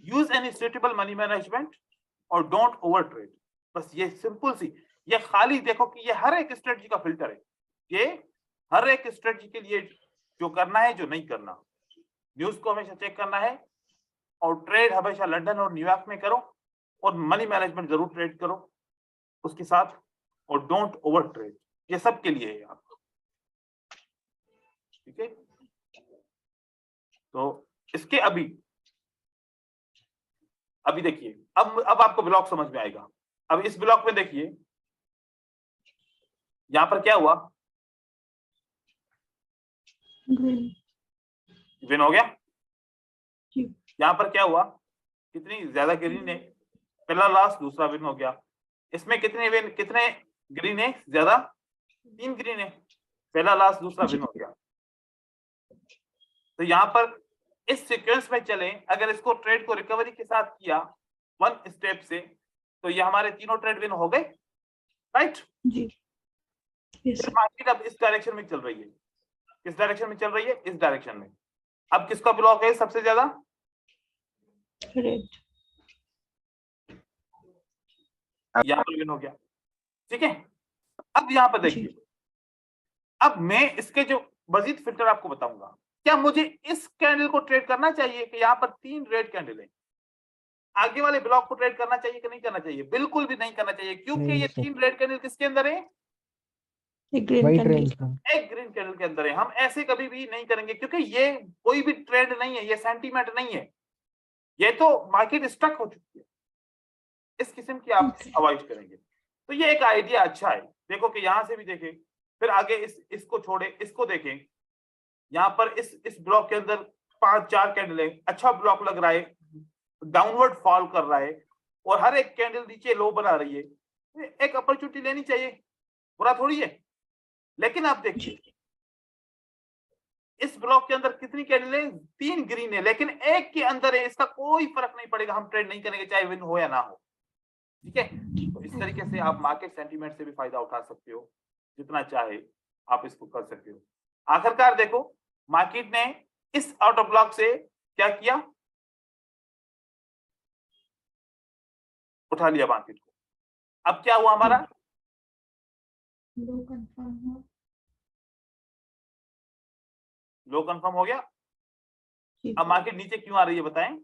Use any suitable money management और डोंट ओवर ट्रेड। बस ये सिंपल सी, ये खाली देखो कि ये हर एक स्ट्रेटजी का फिल्टर है, ये हर एक स्ट्रेटजी के लिए जो करना है जो नहीं करना। न्यूज को हमेशा चेक करना है और ट्रेड हमेशा लंदन और न्यूयॉर्क में करो और मनी मैनेजमेंट जरूर ट्रेड करो उसके साथ, और डोंट ओवर ट्रेड। ये सब के लिए है आपको, ठीक है। तो इसके अभी देखिए, अब आपको ब्लॉक समझ में आएगा। अब इस ब्लॉक में देखिए यहां पर क्या हुआ, विन हो गया। यहां पर क्या हुआ, कितनी ज्यादा ग्रीन है, पहला लास्ट दूसरा विन हो गया। इसमें कितने ग्रीन है ज्यादा, 3 ग्रीन है, पहला लास्ट दूसरा विन हो गया। तो यहां पर इस सीक्वेंस में चले, अगर इसको ट्रेड को रिकवरी के साथ किया 1 स्टेप से, तो ये हमारे तीनों ट्रेड विन हो गए, राइट जी। मार्केट अब इस डायरेक्शन में चल रही है, किस डायरेक्शन में चल रही है, इस डायरेक्शन में। अब किसका ब्लॉक है सबसे ज्यादा, रेड, यहां पर विन हो गया, ठीक है। अब यहां पर देखिए, अब मैं इसके जो मजीद फिल्टर आपको बताऊंगा। क्या मुझे इस कैंडल को ट्रेड करना चाहिए कि यहाँ पर 3 रेड कैंडल है, आगे वाले ब्लॉक को ट्रेड करना चाहिए कि नहीं करना चाहिए? बिल्कुल भी नहीं करना चाहिए, क्योंकि ये 3 रेड कैंडल किसके अंदर है, एक ग्रीन कैंडल के अंदर है। हम ऐसे कभी भी नहीं करेंगे, क्योंकि ये कोई भी ट्रेड नहीं है, ये सेंटीमेंट नहीं है, ये तो मार्केट स्टक हो चुकी है। इस किस्म की आप अवॉइड करेंगे। तो ये एक आइडिया अच्छा है। देखो कि यहां से भी देखें, फिर आगे इसको छोड़े, इसको देखें, यहाँ पर इस ब्लॉक के अंदर 5-4 कैंडल है, अच्छा ब्लॉक लग रहा है, डाउनवर्ड फॉल कर रहा है और हर एक कैंडल नीचे लो बना रही है। एक अपॉर्चुनिटी लेनी चाहिए, बुरा थोड़ी है। लेकिन आप देखिए इस ब्लॉक के अंदर कितनी कैंडल है, 3 ग्रीन है, लेकिन एक के अंदर है, इसका कोई फर्क नहीं पड़ेगा, हम ट्रेड नहीं करेंगे चाहे विन हो या ना हो, ठीक है। तो इस तरीके से आप मार्केट सेंटीमेंट से भी फायदा उठा सकते हो, जितना चाहे आप इसको कर सकते हो। आखिरकार देखो मार्केट ने इस आउट ऑफ ब्लॉक से क्या किया, उठा लिया मार्केट को। अब क्या हुआ हमारा, लो कंफर्म लो कंफर्म हो गया। हो। अब मार्केट नीचे क्यों आ रही है बताएं?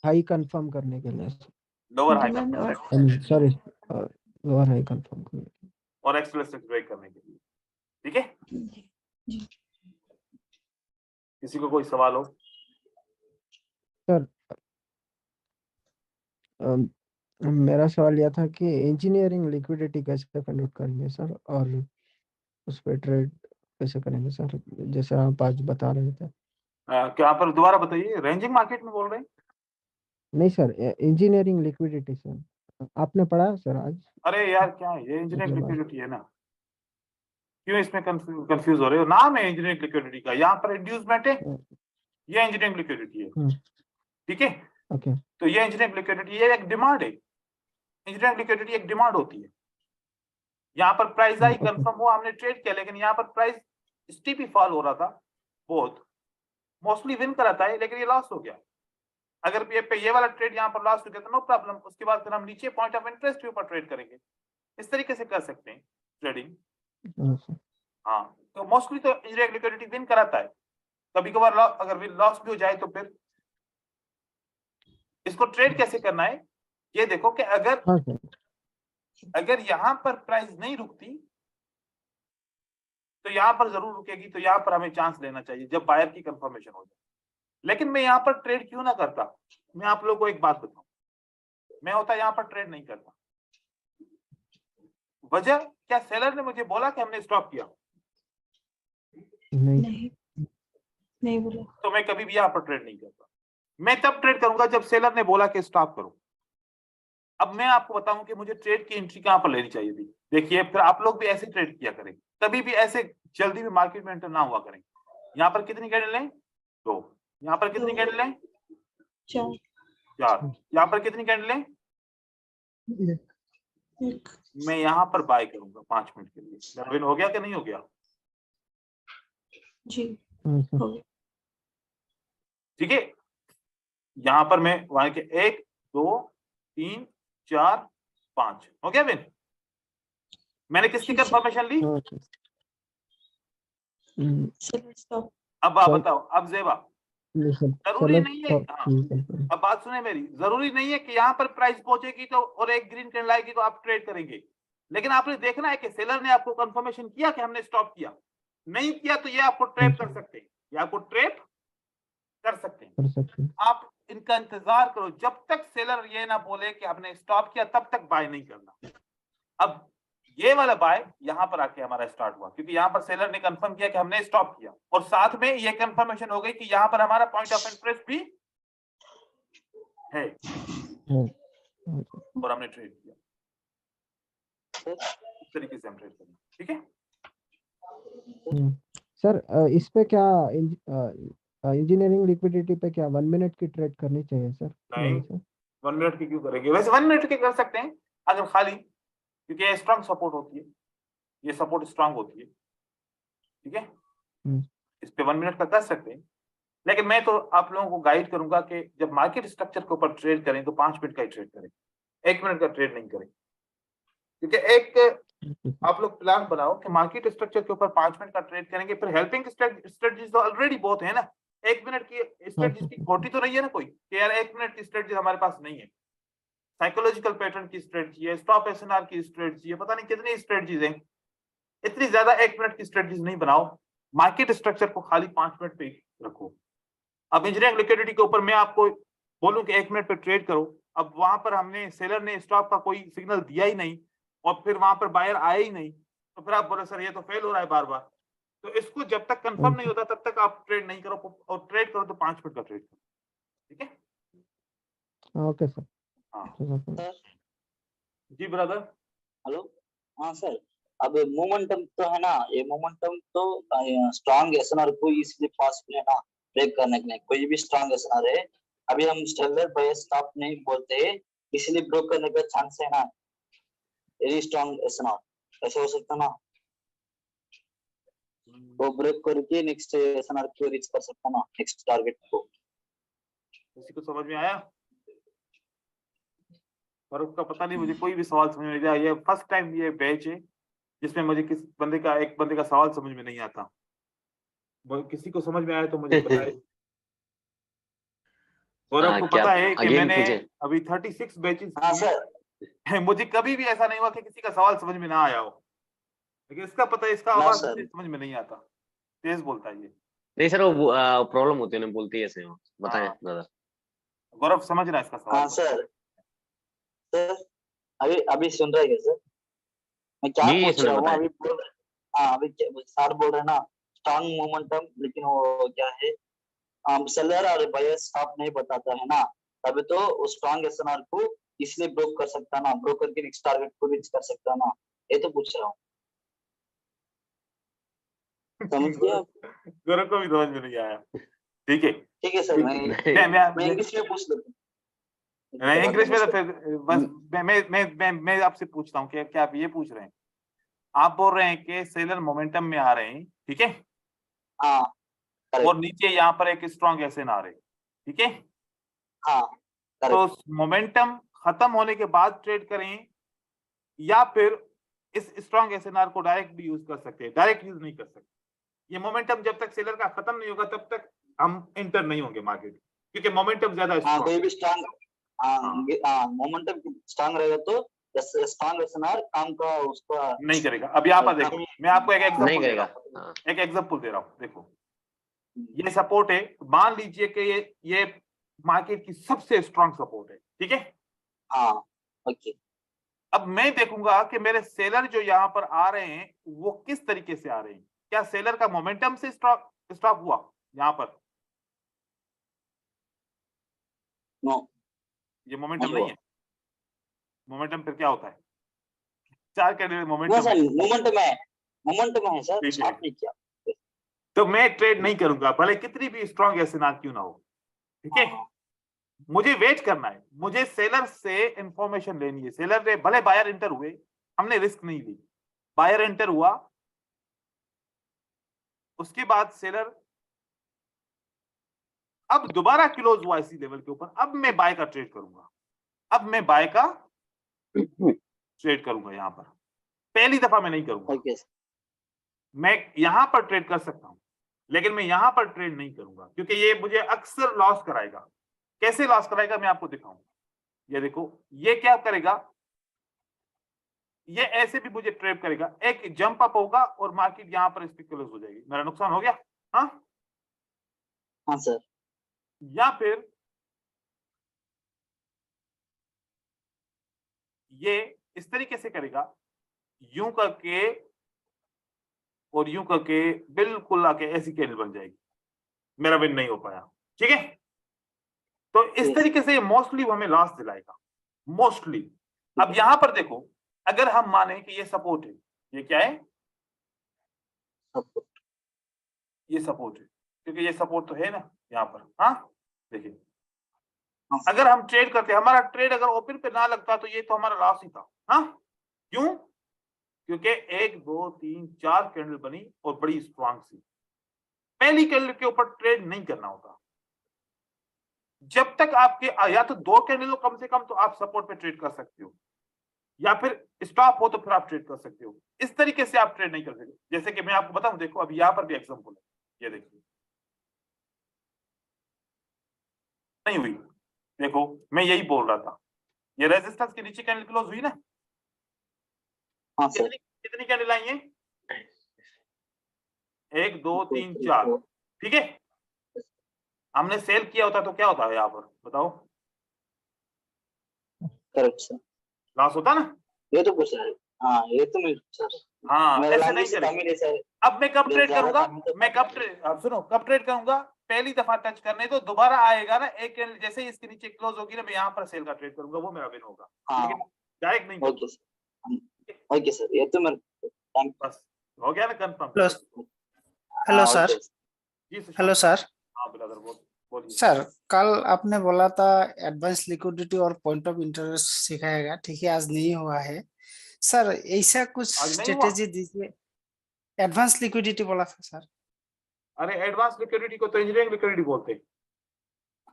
हाई कंफर्म करने के लिए लोअर हाई डिमांड और सॉरी लोअर हाई कंफर्म करने के लिए और एक्सप्रेस ब्रेक करने के लिए। ठीक है, जी किसी को कोई सवाल हो? सर मेरा सवाल यह था कि इंजीनियरिंग लिक्विडिटी कैसे कंडक्ट करेंगे सर, और उस पर ट्रेड कैसे करेंगे सर, जैसे आप आज बता रहे थे। क्या पर दोबारा बताइए, रेंजिंग मार्केट में बोल रहे हैं? नहीं सर, इंजीनियरिंग लिक्विडिटी सर आपने पढ़ा है सर आज? अरे यार क्या है ये, इंजीनियरिंग मतलब आज लिक्विडिटी है ना, क्यों इसमें कंफ्यूज हो रहे हो? नाम है इंजीनियरिंग लिक्विडिटी का, यहाँ पर इंड्यूसमेंट है, ये इंजीनियरिंग लिक्विडिटी है। ठीक है, ओके तो ये इंजीनियरिंग लिक्विडिटी ये एक डिमांड है। इंजीनियरिंग लिक्विडिटी एक डिमांड होती है। यहाँ पर प्राइस आई, ओके कंफर्म हुआ, हमने ट्रेड किया, लेकिन यहाँ पर प्राइस स्टीपी फॉल हो रहा था बहुत, मोस्टली विन कराता है, लेकिन ये लॉस हो गया। अगर ये वाला ट्रेड यहाँ पर लॉस हो गया तो नो प्रॉब्लम, उसके बाद फिर हम नीचे पॉइंट ऑफ इंटरेस्ट के ऊपर ट्रेड करेंगे। इस तरीके से कर सकते हैं ट्रेडिंग। हाँ, तो मोस्टली तो इंजीनियरिंग लिक्विडिटी विन कराता है। कभी कभार अगर लॉस भी हो जाए तो फिर इसको ट्रेड कैसे करना है, ये देखो कि अगर यहां पर प्राइस नहीं रुकती तो यहां पर जरूर रुकेगी, तो यहां पर हमें चांस लेना चाहिए जब बायर की कंफर्मेशन हो जाए। लेकिन मैं यहां पर ट्रेड क्यों ना करता, मैं आप लोगों को एक बात बताऊं, मैं होता यहां पर ट्रेड नहीं करता। वजह क्या, सेलर ने मुझे बोला कि हमने स्टॉप किया? नहीं बोला। तो मैं कभी भी यहां पर ट्रेड नहीं करता। मैं तब ट्रेड करूंगा जब सेलर ने बोला कि स्टॉप करो। अब मैं आपको बताऊं कि मुझे ट्रेड की एंट्री कहां पर लेनी चाहिए थी। देखिए, फिर आप लोग भी ऐसे ट्रेड किया करें, तभी भी ऐसे जल्दी भी मार्केट में एंटर ना हुआ करें। यहाँ पर कितनी कैंडल लें? 2। यहाँ पर कितनी कैंडल लें? 4। यहाँ पर कितनी कैंडल लें? 1। मैं यहाँ पर बाय करूंगा 5 मिनट के लिए। मेरा विन हो गया कि नहीं हो गया? जी हो गया। ठीक है, यहाँ पर मैं वहां के 1 2 3 4 5 हो गया विन। मैंने किसकी कंफर्मेशन ली? अब आप बताओ, अब जेबा जरूरी नहीं है। हाँ, अब बात सुने मेरी, जरूरी नहीं है कि यहाँ पर प्राइस पहुंचेगी तो और एक ग्रीन कैंडल आएगी तो आप ट्रेड करेंगे। लेकिन आपने देखना है कि सेलर ने आपको कंफर्मेशन किया कि हमने स्टॉप किया। नहीं किया तो ये आपको ट्रैप कर सकते हैं, ये आपको ट्रैप कर सकते हैं। आप इनका इंतजार करो, जब तक सेलर ये ना बोले कि हमने स्टॉप किया तब तक बाय नहीं करना। अब ये वाला बाय यहाँ पर आके हमारा स्टार्ट हुआ, क्योंकि यहाँ पर सेलर ने कंफर्म किया कि हमने स्टॉप किया, और साथ में ये कंफर्मेशन हो गई कि यहाँ पर हमारा पॉइंट ऑफ इंटरेस्ट भी है, और हमने ट्रेड किया। इस तरीके से हम ट्रेड करेंगे। ठीक है सर, इस पे क्या इंजीनियरिंग लिक्विडिटी पे क्या 1 मिनट की ट्रेड करनी चाहिए सर? नहीं, 1 मिनट की क्यों करेंगे? वैसे 1 मिनट की कर सकते हैं अगर खाली, क्योंकि ये स्ट्रांग सपोर्ट होती है, ये सपोर्ट स्ट्रांग होती है। ठीक है, इस पे 1 मिनट का कर सकते हैं। लेकिन मैं तो आप लोगों को गाइड करूंगा कि जब मार्केट स्ट्रक्चर के ऊपर ट्रेड करें तो 5 मिनट का ही ट्रेड करें, 1 मिनट का ट्रेड नहीं करें। क्योंकि एक आप लोग प्लान बनाओ कि मार्केट स्ट्रक्चर के ऊपर 5 मिनट का ट्रेड करेंगे, फिर हेल्पिंग स्ट्रेटजीज तो ऑलरेडी बहुत है ना। 1 मिनट की स्ट्रेटजीज की खोटी तो नहीं है ना कोई कि यार 1 मिनट की स्ट्रेटजी हमारे पास नहीं है। साइकोलॉजिकल पैटर्न की स्ट्रेटजी है, स्टॉप एसएनआर की स्ट्रेटजी है, पता नहीं कितनी स्ट्रेटजीज हैं। इतनी ज्यादा 1 मिनट की स्ट्रेटजीज नहीं बनाओ, मार्केट स्ट्रक्चर को खाली 5 मिनट पे रखो। अब इंजीनियरिंग लिक्विडिटी के ऊपर मैं आपको बोलूं कि 1 मिनट पे ट्रेड करो, अब वहां पर हमने सेलर ने स्टॉप का कोई सिग्नल दिया ही नहीं और फिर वहां पर बायर आया ही नहीं, तो फिर आप बोले सर ये तो फेल हो रहा है बार बार। तो इसको जब तक कंफर्म नहीं होता तब तक आप ट्रेड नहीं करो, और ट्रेड करो तो 5 मिनट का ट्रेड करो। ठीक है, ओके सर। हाँ जी ब्रदर। हेलो, हाँ सर, अब मोमेंटम तो है ना, ये मोमेंटम तो स्ट्रांग एसएनआर को इसलिए पास में है ना ब्रेक करने के लिए, कोई भी स्ट्रांग एसएनआर है, अभी हम स्टेलर बाय स्टॉप नहीं बोलते, इसलिए ब्रेक करने का चांस है ना, वेरी स्ट्रांग एसएनआर ऐसे हो सकता ना, वो ब्रेक करके नेक्स्ट एसएनआर को रीच कर सकता ना, नेक्स्ट टारगेट को। किसी को समझ में आया? और उसका पता नहीं, मुझे कोई भी सवाल समझ में नहीं आया। ये फर्स्ट टाइम ये बैच है जिसमें मुझे एक बंदे का सवाल समझ में नहीं आता। किसी को समझ में आया तो मुझे बताए। और आपको क्या पता है कि again मैंने पूछे? अभी 36 बैचेस हाँ किए, सर। मुझे कभी भी ऐसा नहीं हुआ कि किसी का सवाल समझ में ना आया हो। लेकिन इसका पता है, इसका ना आवाज सर। मुझे समझ में नहीं आता, तेज बोलता है ये। नहीं सर, वो प्रॉब्लम होती है ना, बोलती है ऐसे हो। बताएं हाँ। दादा। गौरव समझ रहा है इसका सवाल? हाँ सर। सर अभी अभी सुन रहे हैं सर? मैं क्या जी, पूछ सुने, रहा हूँ बताएं। अभी बोल रहे। हाँ अभी सर बोल रहे हैं ना स्ट्रॉन्ग मोमेंटम, लेकिन वो क्या है सेलर और बायर स्टॉप नहीं बताता है ना, तभी तो उस स्ट्रॉन्ग एसएनआर को इसलिए ब्रोक कर सकता ना, ब्रोक करके नेक्स्ट टारगेट को रीच कर सकता ना, ये तो पूछ रहा हूँ। समझ गया? गौरव को भी समझ में नहीं आया। ठीक है, ठीक है सर। मैं इंग्लिश में पूछ लेता हूँ। मैं इंग्लिश में तो फिर बस मैं आपसे पूछता हूँ कि क्या आप ये पूछ रहे हैं? आप बोल रहे हैं कि सेलर मोमेंटम में आ रहे हैं, ठीक है, हाँ और नीचे यहाँ पर एक स्ट्रॉन्ग एसएनआर है, ठीक है, हाँ तो मोमेंटम खत्म होने के बाद ट्रेड करें या फिर इस स्ट्रॉन्ग एसएनआर को डायरेक्ट भी यूज कर सकते हैं? डायरेक्ट यूज नहीं कर सकते। ये मोमेंटम जब तक सेलर का खत्म नहीं होगा तब तक हम एंटर नहीं होंगे मार्केट, क्योंकि मोमेंटम ज्यादा हाँ स्ट्रॉन्ग कोई भी स्ट्रॉन्ग मोमेंटम स्ट्रॉन्ग रहेगा तो स्ट्रॉन्ग एसएनआर काम का उसका नहीं करेगा। अब यहाँ पर देखो, मैं आपको एक नहीं एग्जांपल दे करेगा। रहा हूँ, हाँ। एक एग्जांपल दे रहा हूँ। देखो, ये सपोर्ट है, मान लीजिए कि ये मार्केट की सबसे स्ट्रॉन्ग सपोर्ट है, ठीक है। हाँ ओके। अब मैं देखूंगा कि मेरे सेलर जो यहाँ पर आ रहे हैं वो किस तरीके से आ रहे हैं। क्या सेलर का मोमेंटम से स्टॉप हुआ यहाँ पर? नो, ये मोमेंटम नहीं नहीं हुआ। है। मोमेंटम फिर क्या होता है? चार कैंडिडेट ना मोमेंटम सर, है, मोमेंटम है सर, ठीक है। स्टार्ट नहीं किया। तो मैं ट्रेड नहीं करूंगा भले कितनी भी स्ट्रॉन्ग एसएनआर क्यों ना हो, ठीक है। मुझे वेट करना है, मुझे सेलर से इंफॉर्मेशन लेनी है। सेलर ने भले बायर एंटर हुए, हमने रिस्क नहीं ली, बायर एंटर हुआ, उसके बाद सेलर अब दोबारा क्लोज हुआ इसी लेवल के ऊपर, अब मैं बाय का ट्रेड करूंगा। अब मैं बाय का ट्रेड करूंगा। यहाँ पर पहली दफा मैं नहीं करूंगा। ओके। मैं यहां पर ट्रेड कर सकता हूं, लेकिन मैं यहां पर ट्रेड नहीं करूंगा, क्योंकि ये मुझे अक्सर लॉस कराएगा। कैसे लॉस कराएगा मैं आपको दिखाऊंगा। ये देखो, ये क्या करेगा, ये ऐसे भी मुझे ट्रेड करेगा, एक जंप अप होगा और मार्केट यहां पर क्लोज हो जाएगी, मेरा नुकसान हो गया। हाँ हाँ सर। या फिर ये इस तरीके से करेगा, यूं करके और यूं करके बिल्कुल आके ऐसी कैंडल बन जाएगी, मेरा विन नहीं हो पाया, ठीक है। तो इस तरीके से मोस्टली हमें लॉस दिलाएगा, मोस्टली। अब यहां पर देखो, अगर हम माने कि ये सपोर्ट है, ये क्या है, ये सपोर्ट है, क्योंकि ये सपोर्ट तो है ना यहाँ पर। हाँ देखिए, अगर हम ट्रेड करते, हमारा ट्रेड अगर ओपन पे ना लगता तो ये तो हमारा लॉस ही था। हाँ क्यों? क्योंकि 1 2 3 4 कैंडल बनी और बड़ी स्ट्रांग सी। पहली कैंडल के ऊपर ट्रेड नहीं करना होता। जब तक आपके या तो 2 कैंडल कम से कम तो आप सपोर्ट पे ट्रेड कर सकते हो, या फिर स्टॉप हो तो फिर आप ट्रेड कर सकते हो। इस तरीके से आप ट्रेड नहीं कर सकते। जैसे कि मैं आपको बताऊं, देखो अभी यहाँ पर भी एग्जांपल है, ये देखिए नहीं हुई। देखो मैं यही बोल रहा था, ये रेजिस्टेंस के नीचे कैंडल क्लोज हुई ना। हाँ सर। कितनी कैंडल आई है? 1 2 3 4, ठीक है। हमने सेल किया होता तो क्या होता है यहाँ पर, बताओ? Correct sir. लॉस होता ना। ये तो पूछ रहे हैं। हाँ ये तो मैं सर। हाँ मेरा ऐसे नहीं लैंग्वेज चलेगा। कम ही नहीं सर। अब मैं कब ट्रेड करूंगा, मैं कब ट्रेड, अब सुनो, कब ट्रेड करूंगा, पहली दफा टच करने तो दोबारा आएगा ना एक कैंडल, जैसे ही इसके नीचे क्लोज होगी ना, मैं यहाँ पर सेल का ट्रेड करूंगा, वो मेरा विन होगा। हाँ लेकिन डायरेक्ट नहीं ओके सर। ओके सर, ये तो मेरे थैंक बस हो गया ना कंफर्म। Hello sir. जी सुशांत। Hello sir. हाँ ब्रदर बोलिए। सर कल आपने बोला था एडवांस लिक्विडिटी और पॉइंट ऑफ इंटरेस्ट सिखाएगा, ठीक है, आज नहीं हुआ है सर। ऐसा कुछ आज नहीं हुआ? स्ट्रेटेजी दीजिए। एडवांस लिक्विडिटी बोला था सर। अरे एडवांस लिक्विडिटी को तो इंजीनियरिंग लिक्विडिटी बोलते हैं।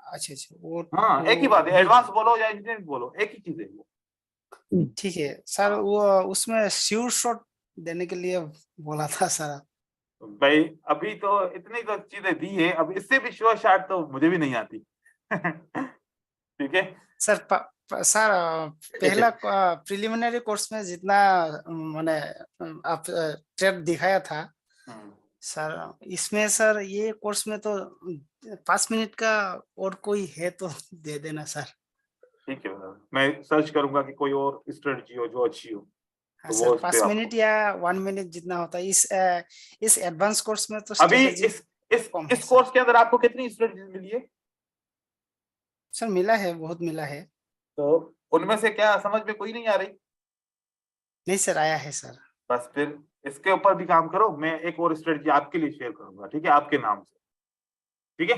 अच्छा वो हाँ एक ही बात है, एडवांस बोलो या इंजीनियरिंग बोलो, एक ही चीज है वो। ठीक है सर। वो उसमें श्योर शॉट देने के लिए बोला था सर। भाई अभी तो इतनी तो चीजें दी है, अब इससे भी श्योर शॉट तो मुझे भी नहीं आती। ठीक है सर सर पहला प्रिलिमिनरी कोर्स में जितना मैंने आप ट्रेड दिखाया था सर, इसमें सर ये कोर्स में तो 5 मिनट का और कोई है तो दे देना सर। ठीक है, मैं सर्च करूंगा कि कोई और स्ट्रेटजी हो जो अच्छी हो। हाँ तो सर, वो 5 मिनट या 1 मिनट जितना होता है। इस एडवांस कोर्स में तो अभी स्ट्रेटेजी कम है इस कोर्स के अंदर आपको कितनी स्ट्रेटजी मिली है? सर। मिला है, बहुत मिला है। तो उनमें से क्या समझ में कोई नहीं आ रही? नहीं सर, आया है सर। बस फिर इसके ऊपर भी काम करो, मैं एक और स्ट्रेटजी आपके लिए शेयर करूंगा, ठीक है, आपके नाम से। ठीक है,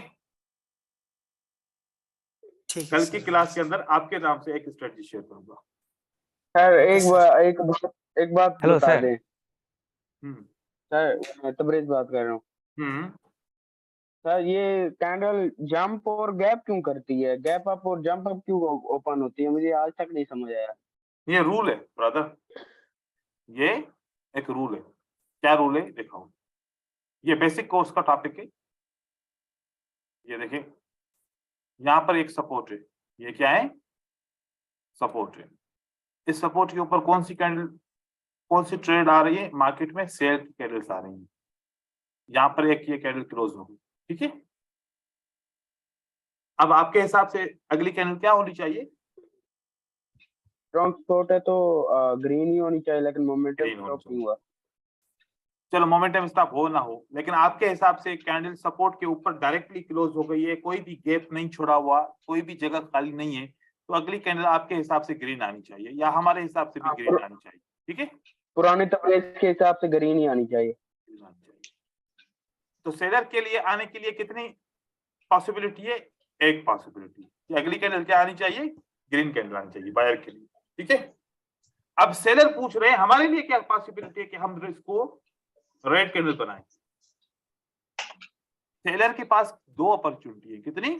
ठीक है कल सर। की क्लास के अंदर आपके नाम से एक स्ट्रेटजी शेयर करूंगा। सर एक बात हेलो बता सर। दें हम्म सर, मैं तबरेज बात कर रहा हूँ। हम्म सर ये कैंडल जंप और गैप क्यों करती है? गैप अप और जंप अप क्यों ओपन होती है? मुझे आज तक नहीं समझ आया। ये रूल है ब्रदर, ये एक रूल है। क्या रूल है दिखाओ। ये बेसिक कोर्स का टॉपिक है। ये देखिए, यहाँ पर एक सपोर्ट है, ये क्या है? सपोर्ट है। इस सपोर्ट के ऊपर कौन सी कैंडल, कौन सी ट्रेड आ रही है मार्केट में? सेल की कैंडल्स आ रही हैं। यहाँ पर एक ये कैंडल क्लोज होगी, ठीक है। अब आपके हिसाब से अगली कैंडल क्या होनी चाहिए? स्ट्रॉन्ग सपोर्ट है तो ग्रीन ही होनी चाहिए, लेकिन मोमेंटम ग्रीन होनी स्टॉप चाहिए। नहीं हुआ। चलो मोमेंटम स्टॉप हो ना हो, लेकिन आपके हिसाब से कैंडल सपोर्ट के ऊपर डायरेक्टली क्लोज हो गई है, कोई भी गैप नहीं छोड़ा हुआ, कोई भी जगह खाली नहीं है, तो अगली कैंडल आपके हिसाब से ग्रीन आनी चाहिए, या हमारे हिसाब से भी ग्रीन आनी चाहिए, ठीक है। पुराने तबरेज के हिसाब से ग्रीन ही आनी चाहिए। तो सेलर के लिए आने के लिए कितनी पॉसिबिलिटी है? एक पॉसिबिलिटी कि अगली कैंडल क्या आनी चाहिए? ग्रीन कैंडल आनी चाहिए बायर के लिए, ठीक है। अब सेलर पूछ रहे हैं हमारे लिए क्या पॉसिबिलिटी है कि हम इसको रेड कैंडल बनाएं। सेलर के पास दो अपॉर्चुनिटी है, कितनी?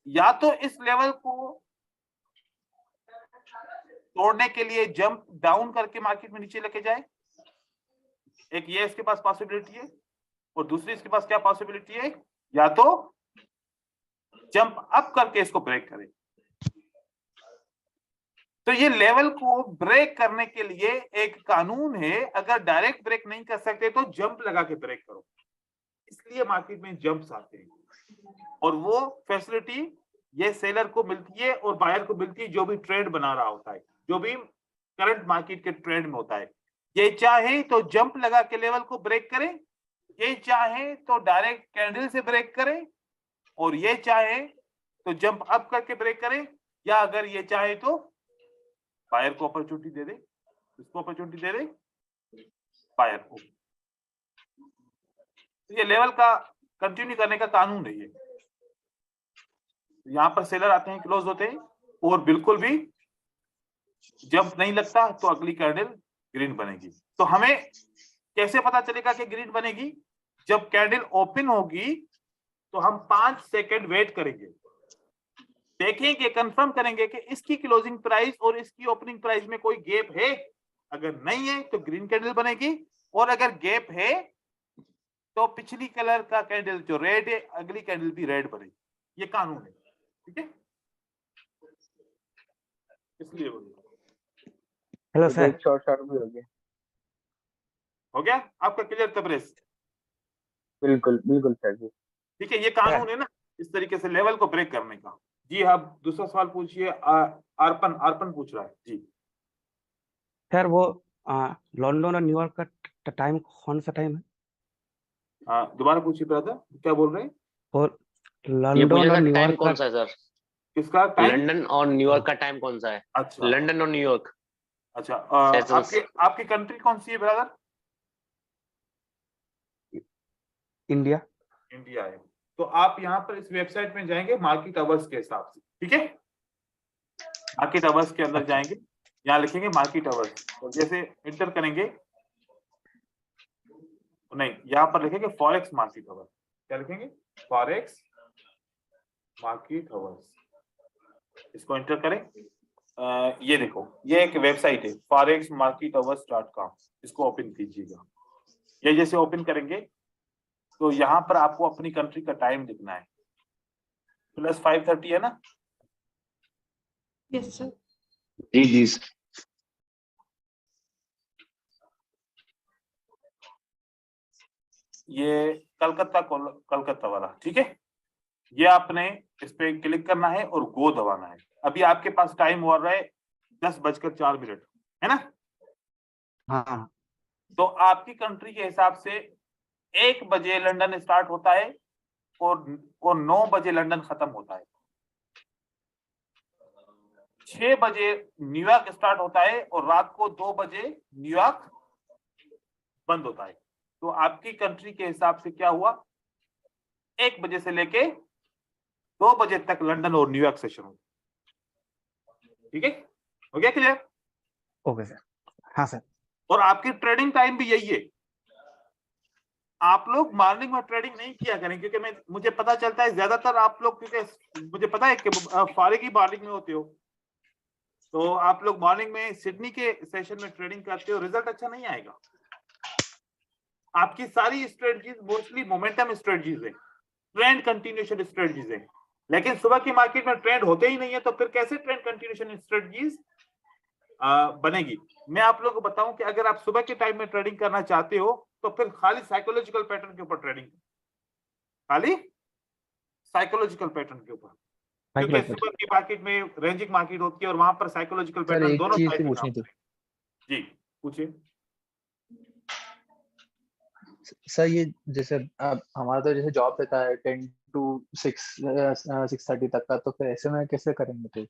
या तो इस लेवल को तोड़ने के लिए जंप डाउन करके मार्केट में नीचे लेके जाए, एक ये इसके पास पॉसिबिलिटी है, और दूसरी इसके पास क्या पॉसिबिलिटी है? या तो जंप अप करके इसको ब्रेक करे। तो ये लेवल को ब्रेक करने के लिए एक कानून है, अगर डायरेक्ट ब्रेक नहीं कर सकते तो जंप लगा के ब्रेक करो। इसलिए मार्केट में जंप्स आते हैं, और वो फैसिलिटी ये सेलर को मिलती है और बायर को मिलती है, जो भी ट्रेड बना रहा होता है, जो भी करंट मार्केट के ट्रेड में होता है। ये चाहे तो जंप लगा के लेवल को ब्रेक करे, ये चाहे तो डायरेक्ट कैंडल से ब्रेक करे, और ये चाहे तो जंप अप करके ब्रेक करे, या अगर ये चाहे तो बायर को अपॉर्चुनिटी दे दे, इसको अपॉर्चुनिटी दे दे बायर को। ये लेवल का कंटिन्यू करने का कानून है। ये यहाँ पर सेलर आते हैं, क्लोज होते हैं, और बिल्कुल भी जंप नहीं लगता, तो अगली कैंडल ग्रीन बनेगी। तो हमें कैसे पता चलेगा कि ग्रीन बनेगी? जब कैंडल ओपन होगी तो हम 5 सेकंड वेट करेंगे, देखेंगे, कंफर्म करेंगे कि इसकी क्लोजिंग प्राइस और इसकी ओपनिंग प्राइस में कोई गैप है। अगर नहीं है तो ग्रीन कैंडल बनेगी, और अगर गैप है तो पिछली कलर का कैंडल जो रेड है, अगली कैंडल भी रेड बनेगी। ये कानून है, ठीक है। इसलिए हेलो तो सर। एक शॉर्ट शॉर्ट भी हो गया आपका क्लियर तबरेज? बिल्कुल बिल्कुल सर जी। ठीक है, ये कानून है ना इस तरीके से लेवल को ब्रेक करने का। जी आप दूसरा सवाल पूछिए। अर्पण पूछ रहा है जी। सर वो लंदन और न्यूयॉर्क का टाइम कौन सा टाइम है? दोबारा पूछिए ब्रदर, क्या बोल रहे हैं? और ये लंदन पूछा और था टाइम न्यूयॉर्क कौन का सा है सर? किसका टाइम? लंदन और न्यूयॉर्क का टाइम कौन सा है? अच्छा, लंदन और न्यूयॉर्क। अच्छा। सेशंस। आपकी कंट्री कौन सी है ब्रदर? इंडिया। इंडिया है। तो आप यहाँ पर इस वेबसाइट में जाएंगे मार्केट आवर्स के हिसाब से, ठीक है। मार्केट आवर्स के अंदर जाएंगे, यहाँ लिखेंगे मार्केट आवर्स, और जैसे इंटर करेंगे, नहीं यहाँ पर लिखेंगे फॉरेक्स मार्केट आवर। क्या लिखेंगे, फॉरेक्स मार्केट आवर्स, इसको एंटर करें। ये देखो, ये एक वेबसाइट है forexmarketawards.com, इसको ओपन कीजिएगा। ये जैसे ओपन करेंगे तो यहाँ पर आपको अपनी कंट्री का टाइम लिखना है, प्लस 5:30 है ना? Yes sir. जी जी ये कलकत्ता वाला, ठीक है। ये आपने इस पे क्लिक करना है और गो दबाना है। अभी आपके पास टाइम हो रहा है 10:04 है ना? हाँ तो आपकी कंट्री के हिसाब से 1 बजे लंदन स्टार्ट होता है और 9 बजे लंदन खत्म होता है। 6 बजे न्यूयॉर्क स्टार्ट होता है और रात को 2 बजे न्यूयॉर्क बंद होता है। तो आपकी कंट्री के हिसाब से क्या हुआ, 1 बजे से लेके 2 बजे तक लंदन और न्यूयॉर्क सेशन हो। ठीक है, हो गया क्लियर? Okay sir. हाँ सर। और आपकी ट्रेडिंग टाइम भी यही है। आप लोग मॉर्निंग में ट्रेडिंग नहीं किया करें, क्योंकि मुझे पता चलता है ज्यादातर आप लोग, क्योंकि मुझे पता है कि फारिग ही मॉर्निंग में होते हो, तो आप लोग मॉर्निंग में सिडनी के सेशन में ट्रेडिंग करते हो, रिजल्ट अच्छा नहीं आएगा। आपकी सारी स्ट्रेटजीज मोस्टली मोमेंटम स्ट्रेटजीज है, ट्रेंड कंटिन्यूएशन स्ट्रेटजीज है, लेकिन सुबह की मार्केट में ट्रेंड होते ही नहीं है, तो फिर कैसे ट्रेंड कंटिन्यूएशन स्ट्रेटजीज बनेगी? मैं आप लोगों को बताऊं कि अगर आप सुबह के टाइम में ट्रेडिंग करना चाहते हो तो फिर खाली साइकोलॉजिकल पैटर्न के ऊपर ट्रेडिंग, खाली साइकोलॉजिकल पैटर्न के ऊपर, क्योंकि सुबह की मार्केट में रेंजिंग मार्केट होती है और वहां पर साइकोलॉजिकल पैटर्न दोनों चीज साइड पूछनी थी जी, पूछिए सर। ये जैसे अब हमारा तो जैसे जॉब रहता है 10 to 6:30 तक का, तो फिर ऐसे में कैसे करेंगे? तो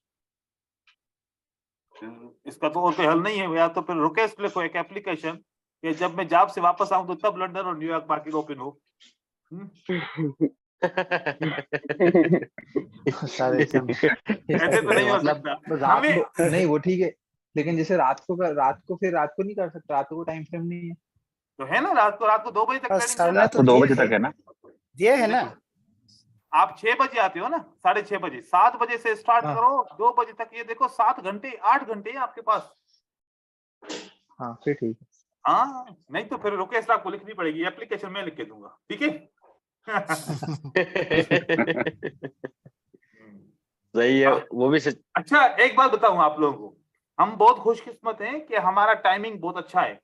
इसका तो और कोई हल नहीं है, या तो फिर रुकेस्ट लिखो एक एप्लीकेशन कि जब मैं जॉब से वापस आऊं तो तब लंदन और न्यूयॉर्क मार्केट ओपन हो। सर ऐसे तो नहीं हो मतलब सकता। रात को नहीं, वो ठीक है, लेकिन जैसे रात को फिर रात को नहीं कर सकता, रात को टाइम फ्रेम नहीं है तो है ना, रात को 2 बजे तक सरने तो 2 बजे तक है ना? दिए है ना। आप 6 बजे आते हो ना, 6:30 बजे, 7 बजे से स्टार्ट हाँ। करो 2 बजे तक, ये देखो 7 घंटे 8 घंटे है आपके पास। हाँ फिर ठीक है। हाँ, नहीं तो फिर रुकेश आपको लिखनी पड़ेगी, एप्लीकेशन में लिख के दूंगा, ठीक है? सही है वो भी सच। अच्छा, एक बात बताऊं आप लोगों को, हम बहुत खुशकिस्मत हैं कि हमारा टाइमिंग बहुत अच्छा है।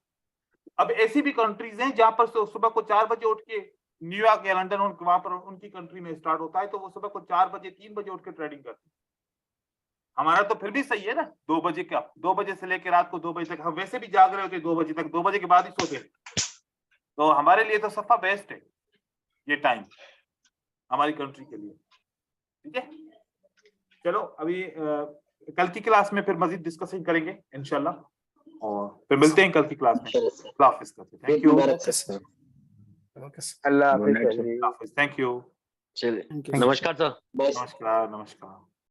अब ऐसी भी कंट्रीज हैं जहां पर सुबह को 4 बजे उठ के न्यूयॉर्क या लंदन वहां पर उनकी कंट्री में स्टार्ट होता है, तो वो सुबह को 4 बजे 3 बजे उठ के ट्रेडिंग करते हैं। हमारा तो फिर भी सही है ना, 2 बजे का, 2 बजे से लेकर रात को 2 बजे तक हम वैसे भी जाग रहे होते हैं 2 बजे तक, 2 बजे के बाद ही सोते हैं, तो हमारे लिए तो सफा बेस्ट है ये टाइम हमारी कंट्री के लिए। ठीक है, चलो अभी कल की क्लास में फिर मजीद डिस्कशन करेंगे इंशाल्लाह, और फिर मिलते हैं कल की क्लास में। अल्लाह हाफिज़ करते, थैंक यू। अल्लाह हाफिज़। Thank you. चलिए, नमस्कार सर। नमस्कार।